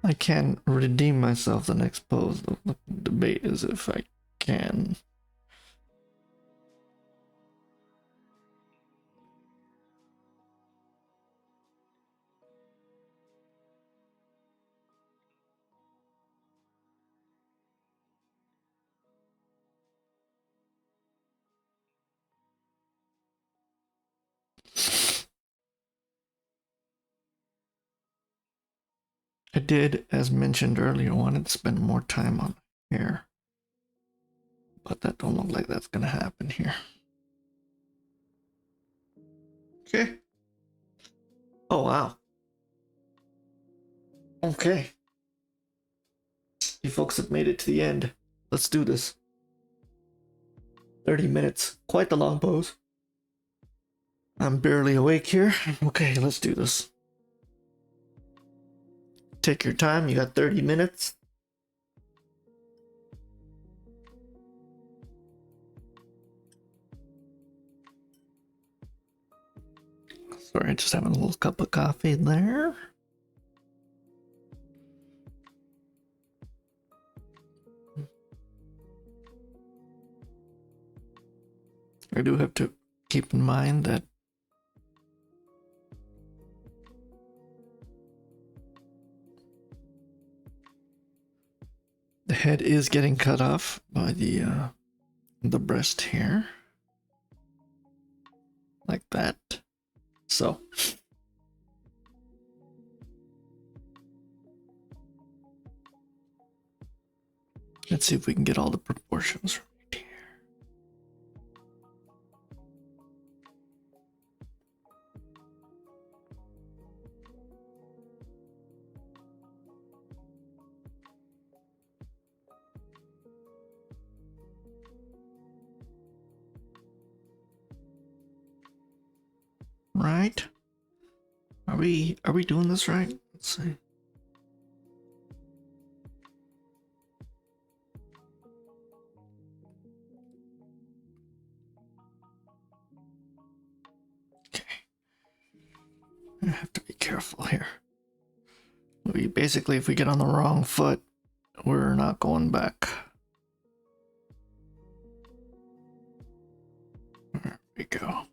I can redeem myself the next pose. The debate is if I can. I did, as mentioned earlier, wanted to spend more time on hair. But that don't look like that's gonna happen here. Okay. Oh, wow. Okay. You folks have made it to the end. Let's do this. 30 minutes. Quite the long pose. I'm barely awake here. Okay, let's do this. Take your time. You got 30 minutes. Sorry, just having a little cup of coffee there. I do have to keep in mind that the head is getting cut off by the breast hair. Like that. So let's see if we can get all the proportions right here. Right? Are we doing this right? Let's see. I have to be careful here. Basically, if we get on the wrong foot, we're not going back. There we go.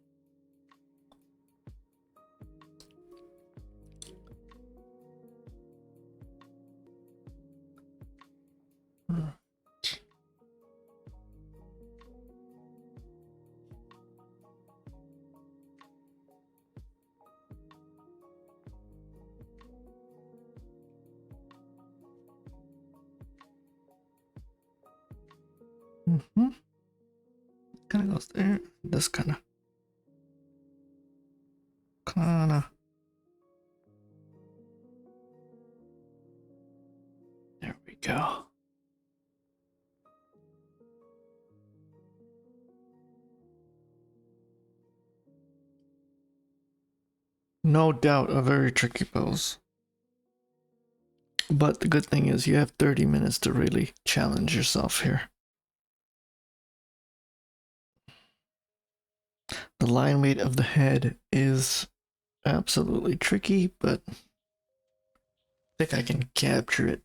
Kind of goes there. This kind of. There we go. No doubt a very tricky pose. But the good thing is you have 30 minutes to really challenge yourself here. The line weight of the head is absolutely tricky, but I think I can capture it.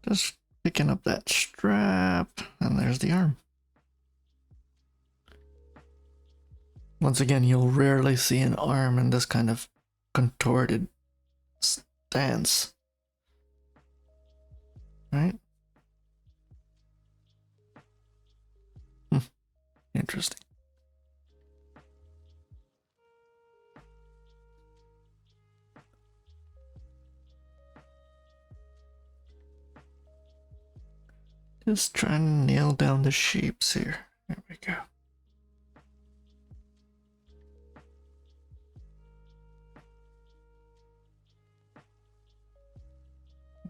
Just picking up that strap, and there's the arm. Once again, you'll rarely see an arm in this kind of contorted stance. Right? Interesting. Just trying to nail down the shapes here. There we go.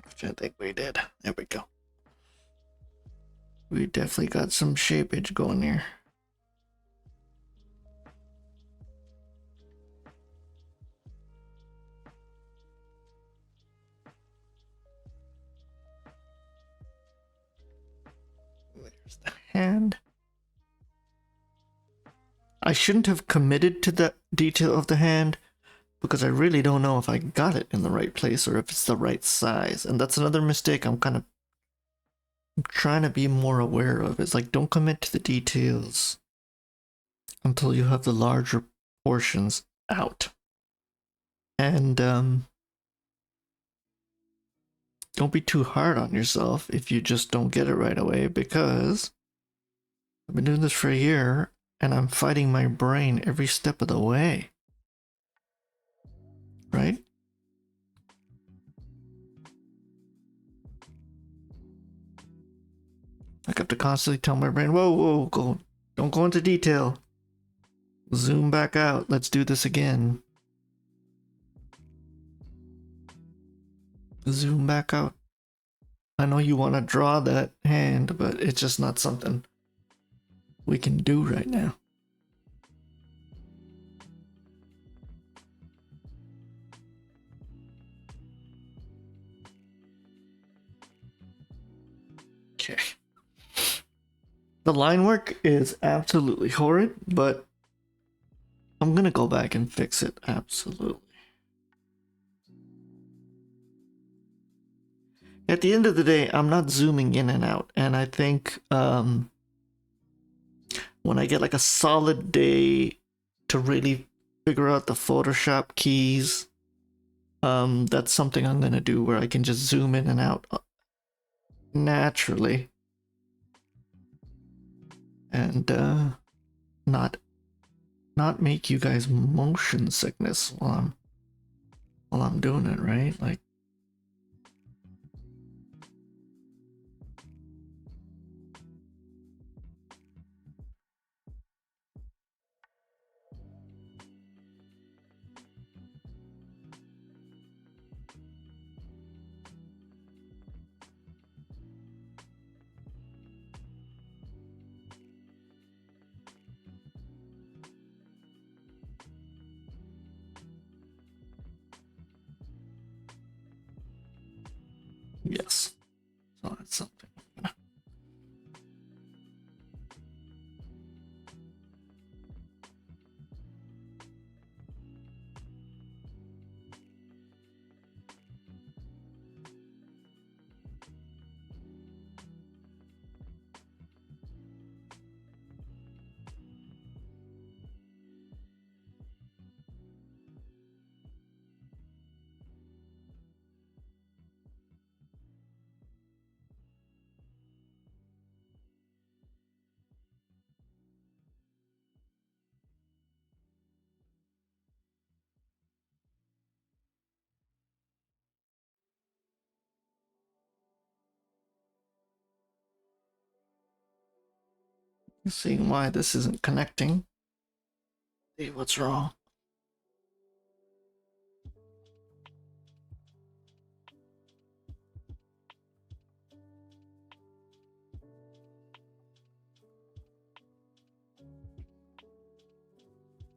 Which I think we did. There we go. We definitely got some shapeage going here. There's the hand. I shouldn't have committed to the detail of the hand because I really don't know if I got it in the right place or if it's the right size. And that's another mistake I'm trying to be more aware of. It's like, don't commit to the details until you have the larger portions out. And don't be too hard on yourself if you just don't get it right away, because I've been doing this for a year and I'm fighting my brain every step of the way. Right? I have to constantly tell my brain, whoa, don't go into detail. Zoom back out. Let's do this again. Zoom back out. I know you want to draw that hand, but it's just not something we can do right now. Okay. The line work is absolutely horrid, but I'm gonna go back and fix it. Absolutely. At the end of the day, I'm not zooming in and out, and I think when I get like a solid day to really figure out the Photoshop keys, that's something I'm gonna do where I can just zoom in and out naturally, and not make you guys motion sickness while I'm doing it, right? Like, Seeing why this isn't connecting. See what's wrong.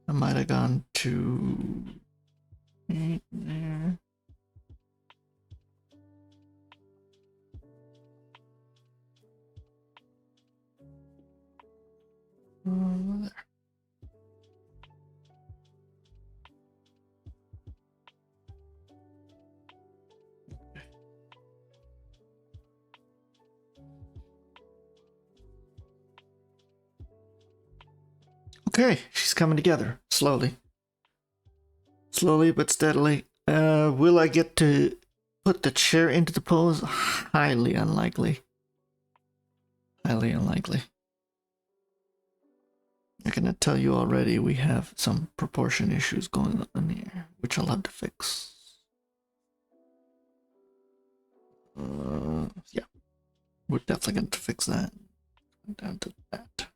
I might have gone to right there. There. Okay, she's coming together slowly. Slowly but steadily. Will I get to put the chair into the pose? Highly unlikely. Highly unlikely. I can tell you already we have some proportion issues going on here, which I'll have to fix. Yeah, we're definitely going to fix that. Down to that.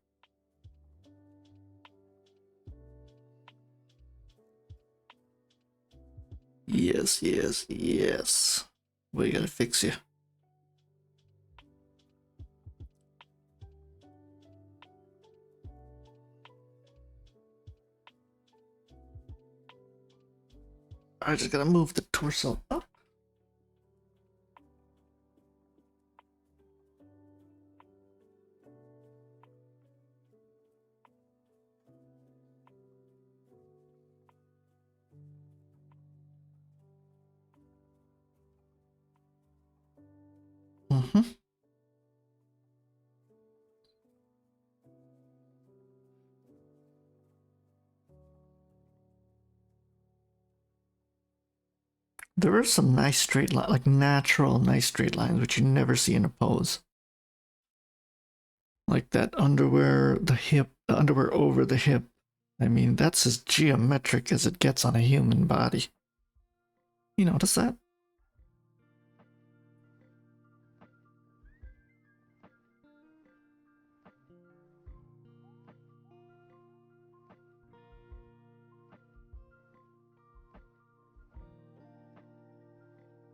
Yes, yes, yes. We gotta fix you. I just gotta move the torso up. There are some nice straight lines, like natural nice straight lines, which you never see in a pose. Like that underwear, the hip, the underwear over the hip. I mean, that's as geometric as it gets on a human body. You notice that?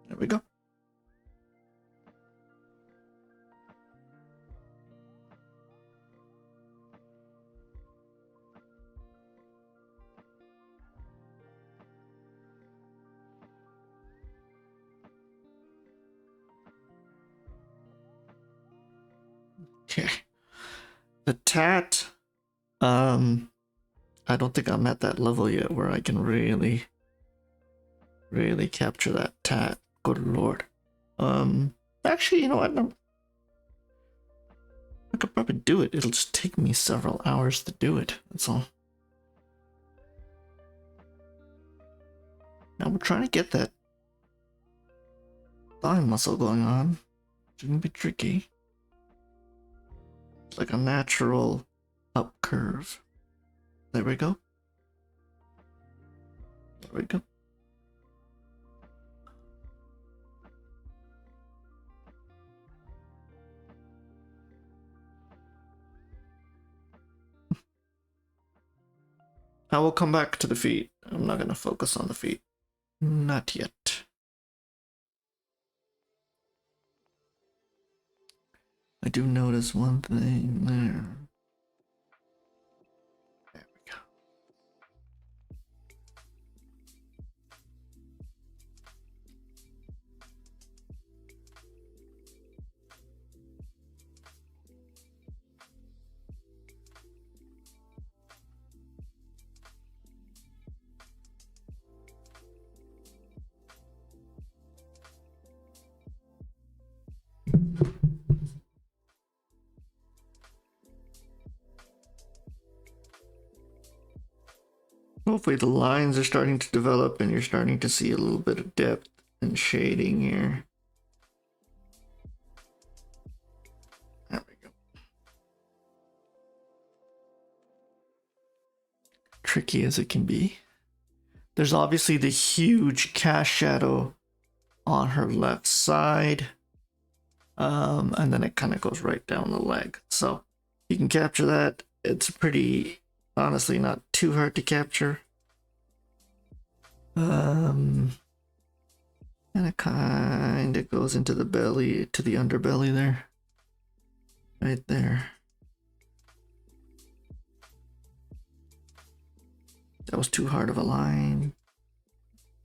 There we go. Okay. The tat, I don't think I'm at that level yet where I can really capture that tat. Good lord. Actually, you know what? I could probably do it. It'll just take me several hours to do it. That's all. Now we're trying to get that thigh muscle going on. It's gonna be tricky. It's like a natural up curve. There we go. There we go. I will come back to the feet. I'm not gonna focus on the feet. Not yet. I do notice one thing there. There we go. Hopefully the lines are starting to develop and you're starting to see a little bit of depth and shading here. There we go. Tricky as it can be. There's obviously the huge cast shadow on her left side. And then it kind of goes right down the leg. So You can capture that. It's pretty, honestly, not too hard to capture. And it kind of goes into the belly, to the underbelly there. Right there. That was too hard of a line.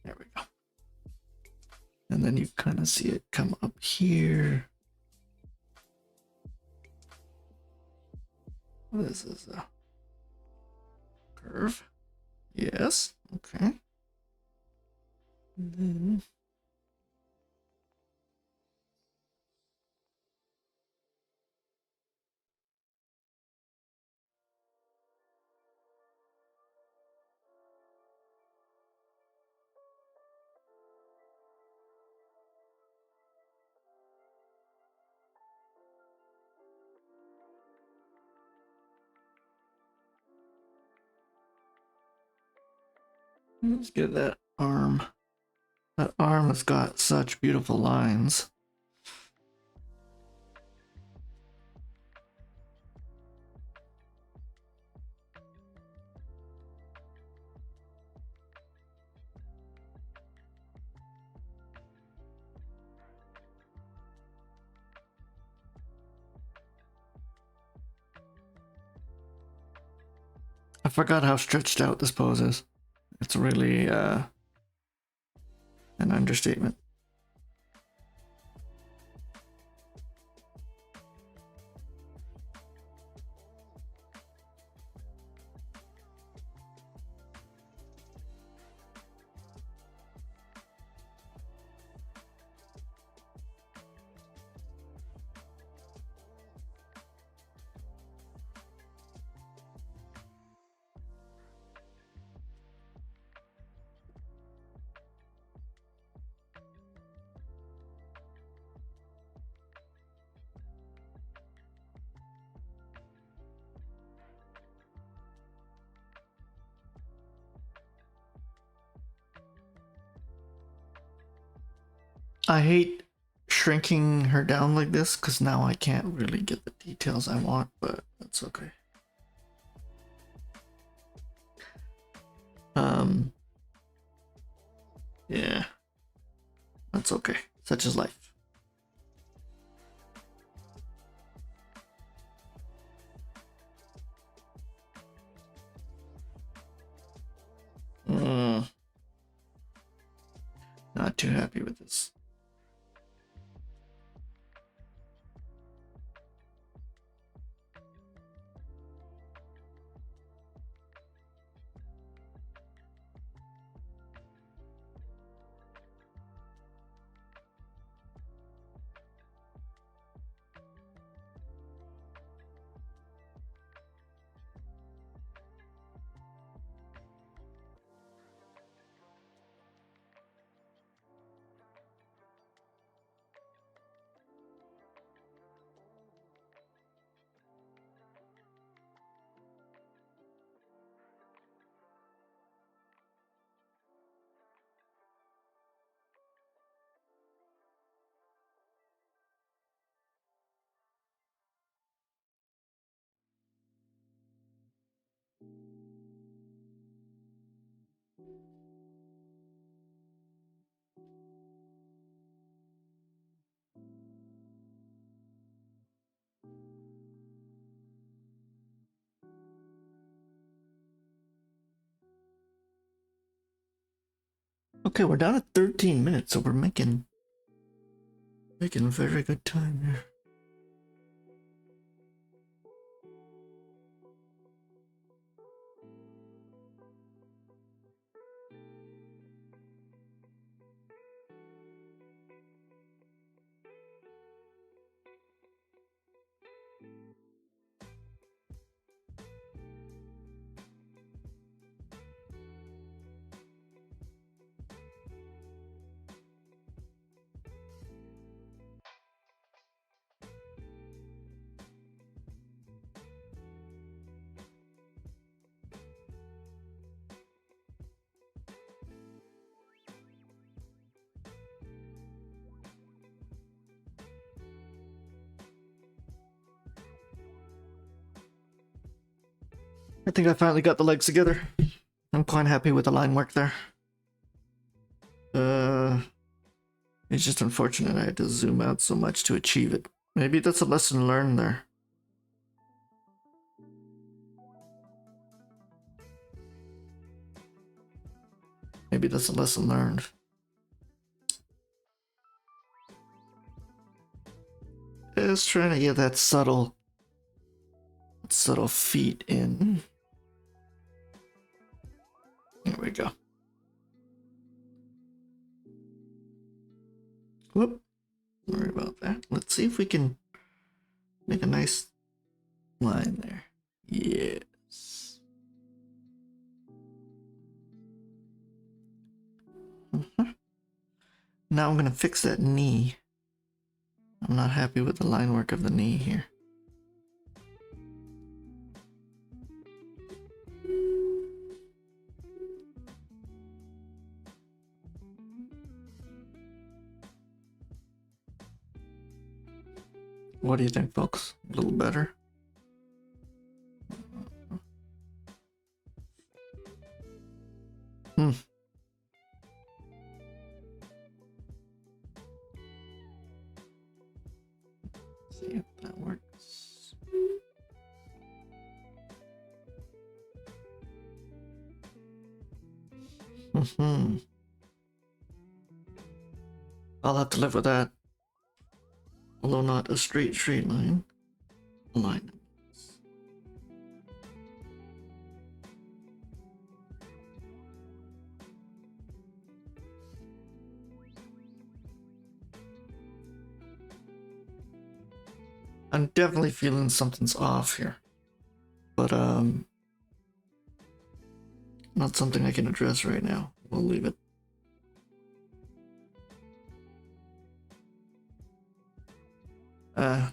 There we go. And then you kind of see it come up here. This is a curve. Yes. Okay. And then let's get that arm. That arm has got such beautiful lines. I forgot how stretched out this pose is. It's really an understatement. I hate shrinking her down like this because now I can't really get the details I want, but that's okay. Yeah, that's okay. Such is life. Not too happy with this. Okay, we're down at 13 minutes, so we're making very good time here. I think I finally got the legs together. I'm quite happy with the line work there. It's just unfortunate I had to zoom out so much to achieve it. Maybe that's a lesson learned there. Maybe that's a lesson learned. Just trying to get that subtle feet in. There we go. Whoop. Sorry about that. Let's see if we can make a nice line there. Yes. Now I'm gonna fix that knee. I'm not happy with the line work of the knee here. What do you think, folks? A little better? See if that works. I'll have to live with that. Although not a straight line. Alignments. I'm definitely feeling something's off here. But not something I can address right now. We'll leave it.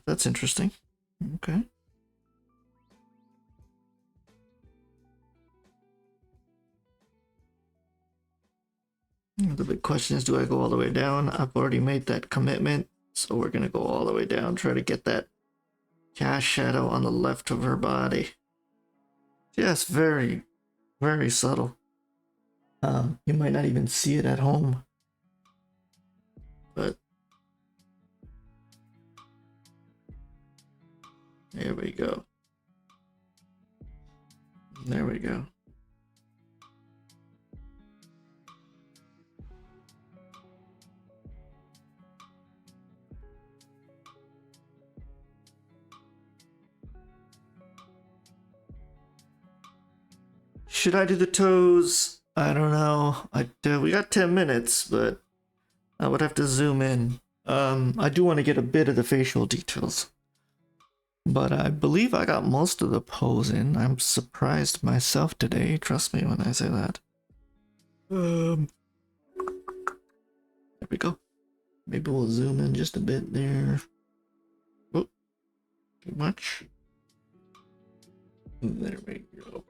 That's interesting. Okay. The big question is, do I go all the way down? I've already made that commitment, so we're gonna go all the way down, try to get that cast shadow on the left of her body. Yes, very, very subtle. You might not even see it at home, but there we go. There we go. Should I do the toes? I don't know. We got 10 minutes, but I would have to zoom in. I do want to get a bit of the facial details. But I believe I got most of the pose in. I'm surprised myself today. Trust me when I say that. There we go. Maybe we'll zoom in just a bit there. Oh, too much. There we go.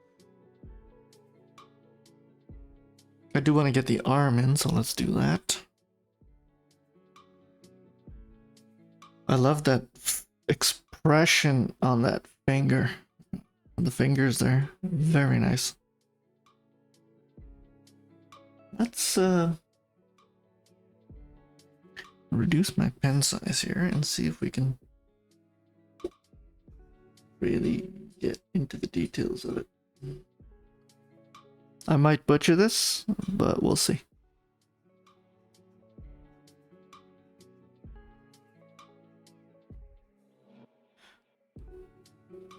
I do want to get the arm in, so let's do that. I love that expression on that finger. The fingers there. Very nice. Let's reduce my pen size here and see if we can really get into the details of it. I might butcher this, but we'll see.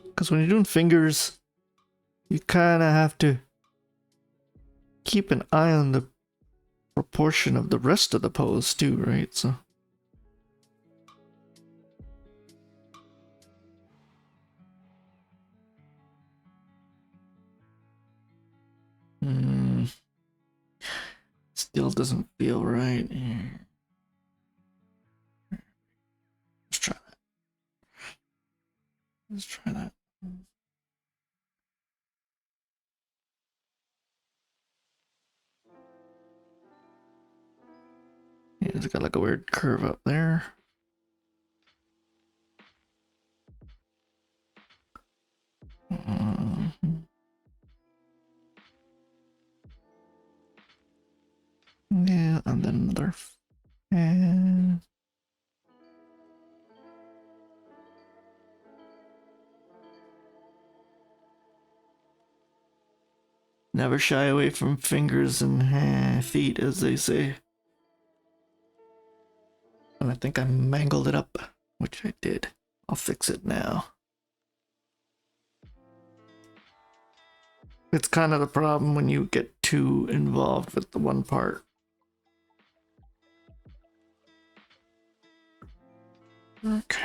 Because when you're doing fingers, you kind of have to keep an eye on the proportion of the rest of the pose too, right? So still doesn't feel right. Let's try that. Let's try that. Yeah, it's got like a weird curve up there. Yeah, and then another fan. Never shy away from fingers and feet, as they say. And I think I mangled it up, which I did. I'll fix it now. It's kind of the problem when you get too involved with the one part. Okay.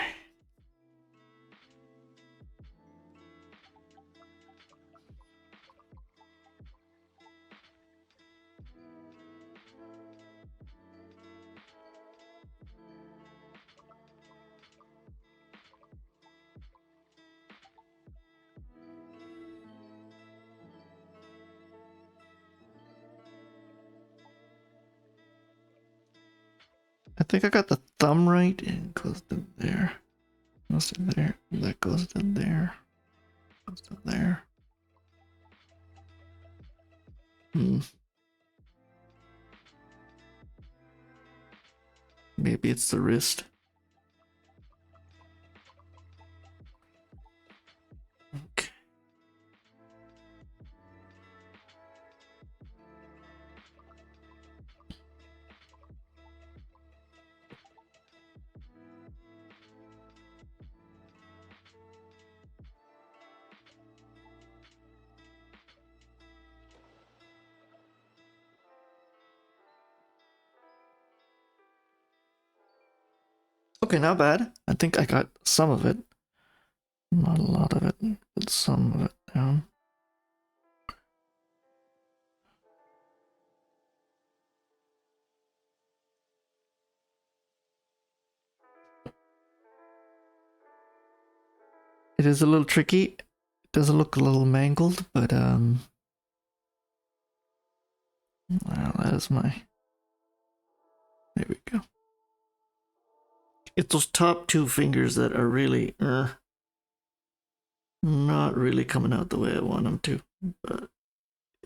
I think I got the thumb right. It goes to there. Goes to there. That goes to there. Goes to there. Maybe it's the wrist. Okay. Okay, not bad. I think I got some of it. Not a lot of it, but some of it down. It is a little tricky. It does look a little mangled, but well, that is my. There we go. It's those top two fingers that are really not really coming out the way I want them to. But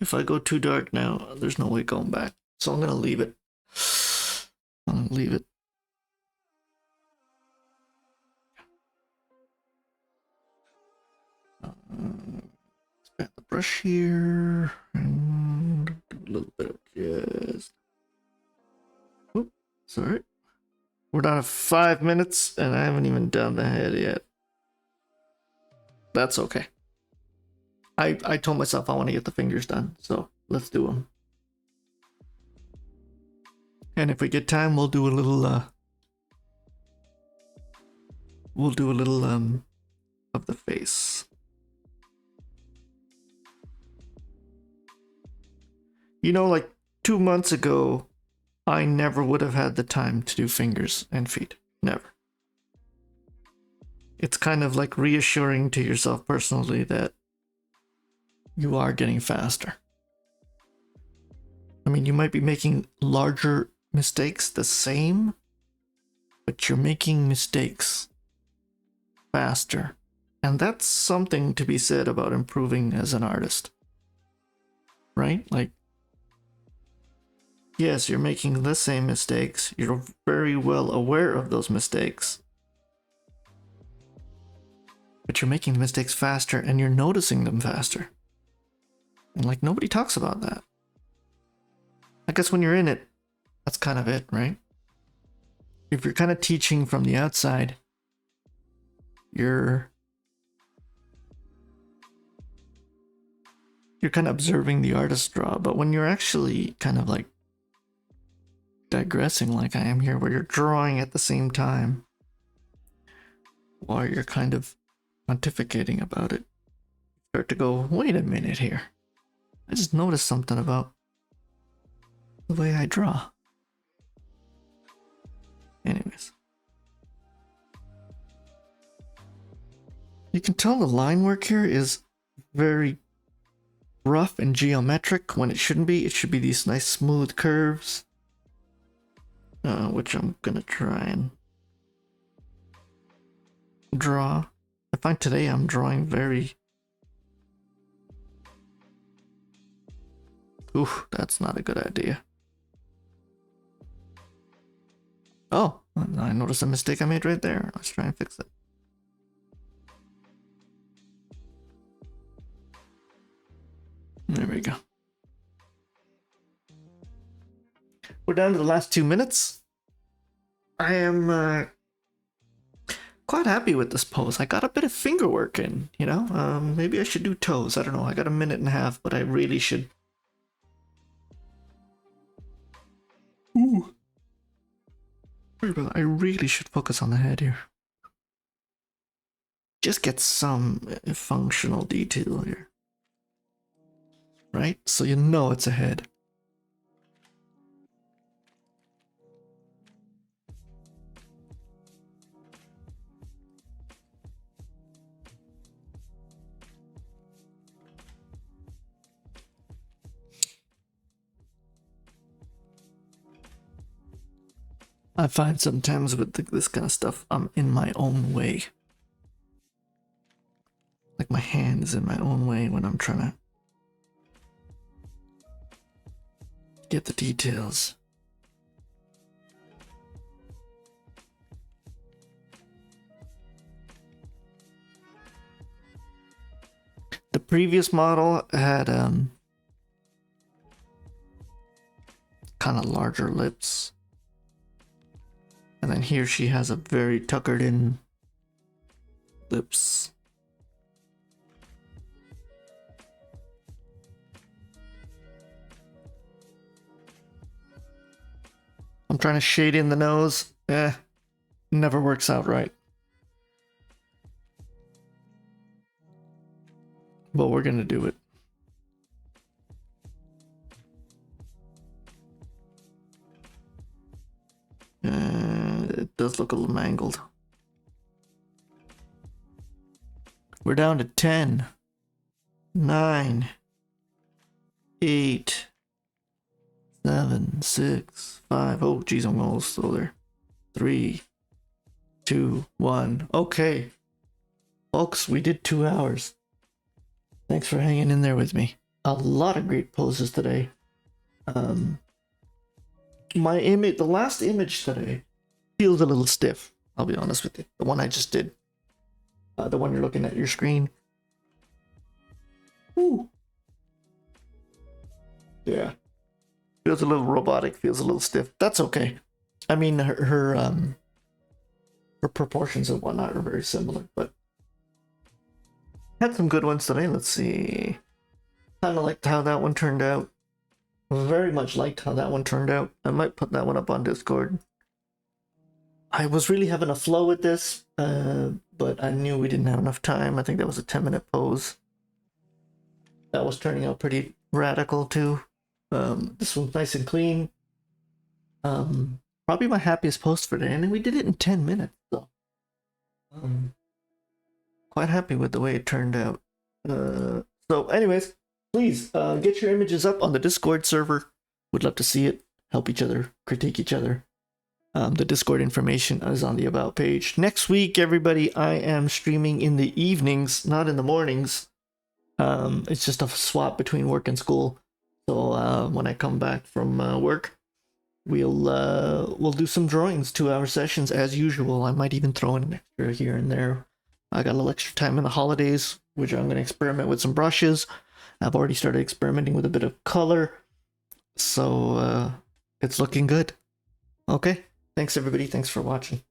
if I go too dark now, there's no way going back. So I'm gonna leave it. I'm gonna leave it. Expand the brush here and do a little bit of just. Whoop, sorry. We're down to 5 minutes and I haven't even done the head yet. That's okay. I told myself I want to get the fingers done, so let's do them. And if we get time, we'll do a little of the face. You know, like 2 months ago, I never would have had the time to do fingers and feet. Never. It's kind of like reassuring to yourself personally that you are getting faster. I mean, you might be making larger mistakes the same, but you're making mistakes faster. And that's something to be said about improving as an artist. Right? Like, yes, you're making the same mistakes. You're very well aware of those mistakes. But you're making the mistakes faster and you're noticing them faster. And like, nobody talks about that. I guess when you're in it, that's kind of it, right? If you're kind of teaching from the outside, you're kind of observing the artist draw. But when you're actually kind of like digressing like I am here, where you're drawing at the same time, while you're kind of pontificating about it, you start to go, wait a minute here. I just noticed something about the way I draw. Anyways. You can tell the line work here is very rough and geometric when it shouldn't be. It should be these nice smooth curves. Which I'm gonna try and draw. I find today I'm drawing very... Oof, that's not a good idea. Oh, I noticed a mistake I made right there. Let's try and fix it. There we go. We're down to the last 2 minutes. I am quite happy with this pose. I got a bit of finger work in, you know? Maybe I should do toes. I don't know. I got a minute and a half, but I really should. Ooh. I really should focus on the head here. Just get some functional detail here. Right? So you know it's a head. I find sometimes with this kind of stuff, I'm in my own way. Like my hand is in my own way when I'm trying to get the details. The previous model had kind of larger lips. And then here she has a very tuckered in lips. I'm trying to shade in the nose. Never works out right. But we're gonna do it. It does look a little mangled. We're down to 10, 9, 8, 7, 6, 5. Oh, geez, I'm almost still there. 3, 2, 1. Okay. Folks, we did 2 hours. Thanks for hanging in there with me. A lot of great poses today. My image, the last image today, feels a little stiff. I'll be honest with you. The one I just did. The one you're looking at your screen. Ooh. Yeah. Feels a little robotic, feels a little stiff. That's okay. I mean, her proportions and whatnot are very similar, but had some good ones today. Let's see. Kind of liked how that one turned out. Very much liked how that one turned out. I might put that one up on Discord. I was really having a flow with this, but I knew we didn't have enough time. I think that was a 10-minute pose. That was turning out pretty radical too. This one's nice and clean. Probably my happiest post for today, and we did it in 10 minutes. So, quite happy with the way it turned out. So anyways, please get your images up on the Discord server. Would love to see it. Help each other, critique each other. The Discord information is on the About page. Next week, everybody, I am streaming in the evenings, not in the mornings. It's just a swap between work and school. So when I come back from work, we'll do some drawings, 2-hour sessions as usual. I might even throw in an extra here and there. I got a little extra time in the holidays, which I'm going to experiment with some brushes. I've already started experimenting with a bit of color. So it's looking good. Okay. Thanks, everybody. Thanks for watching.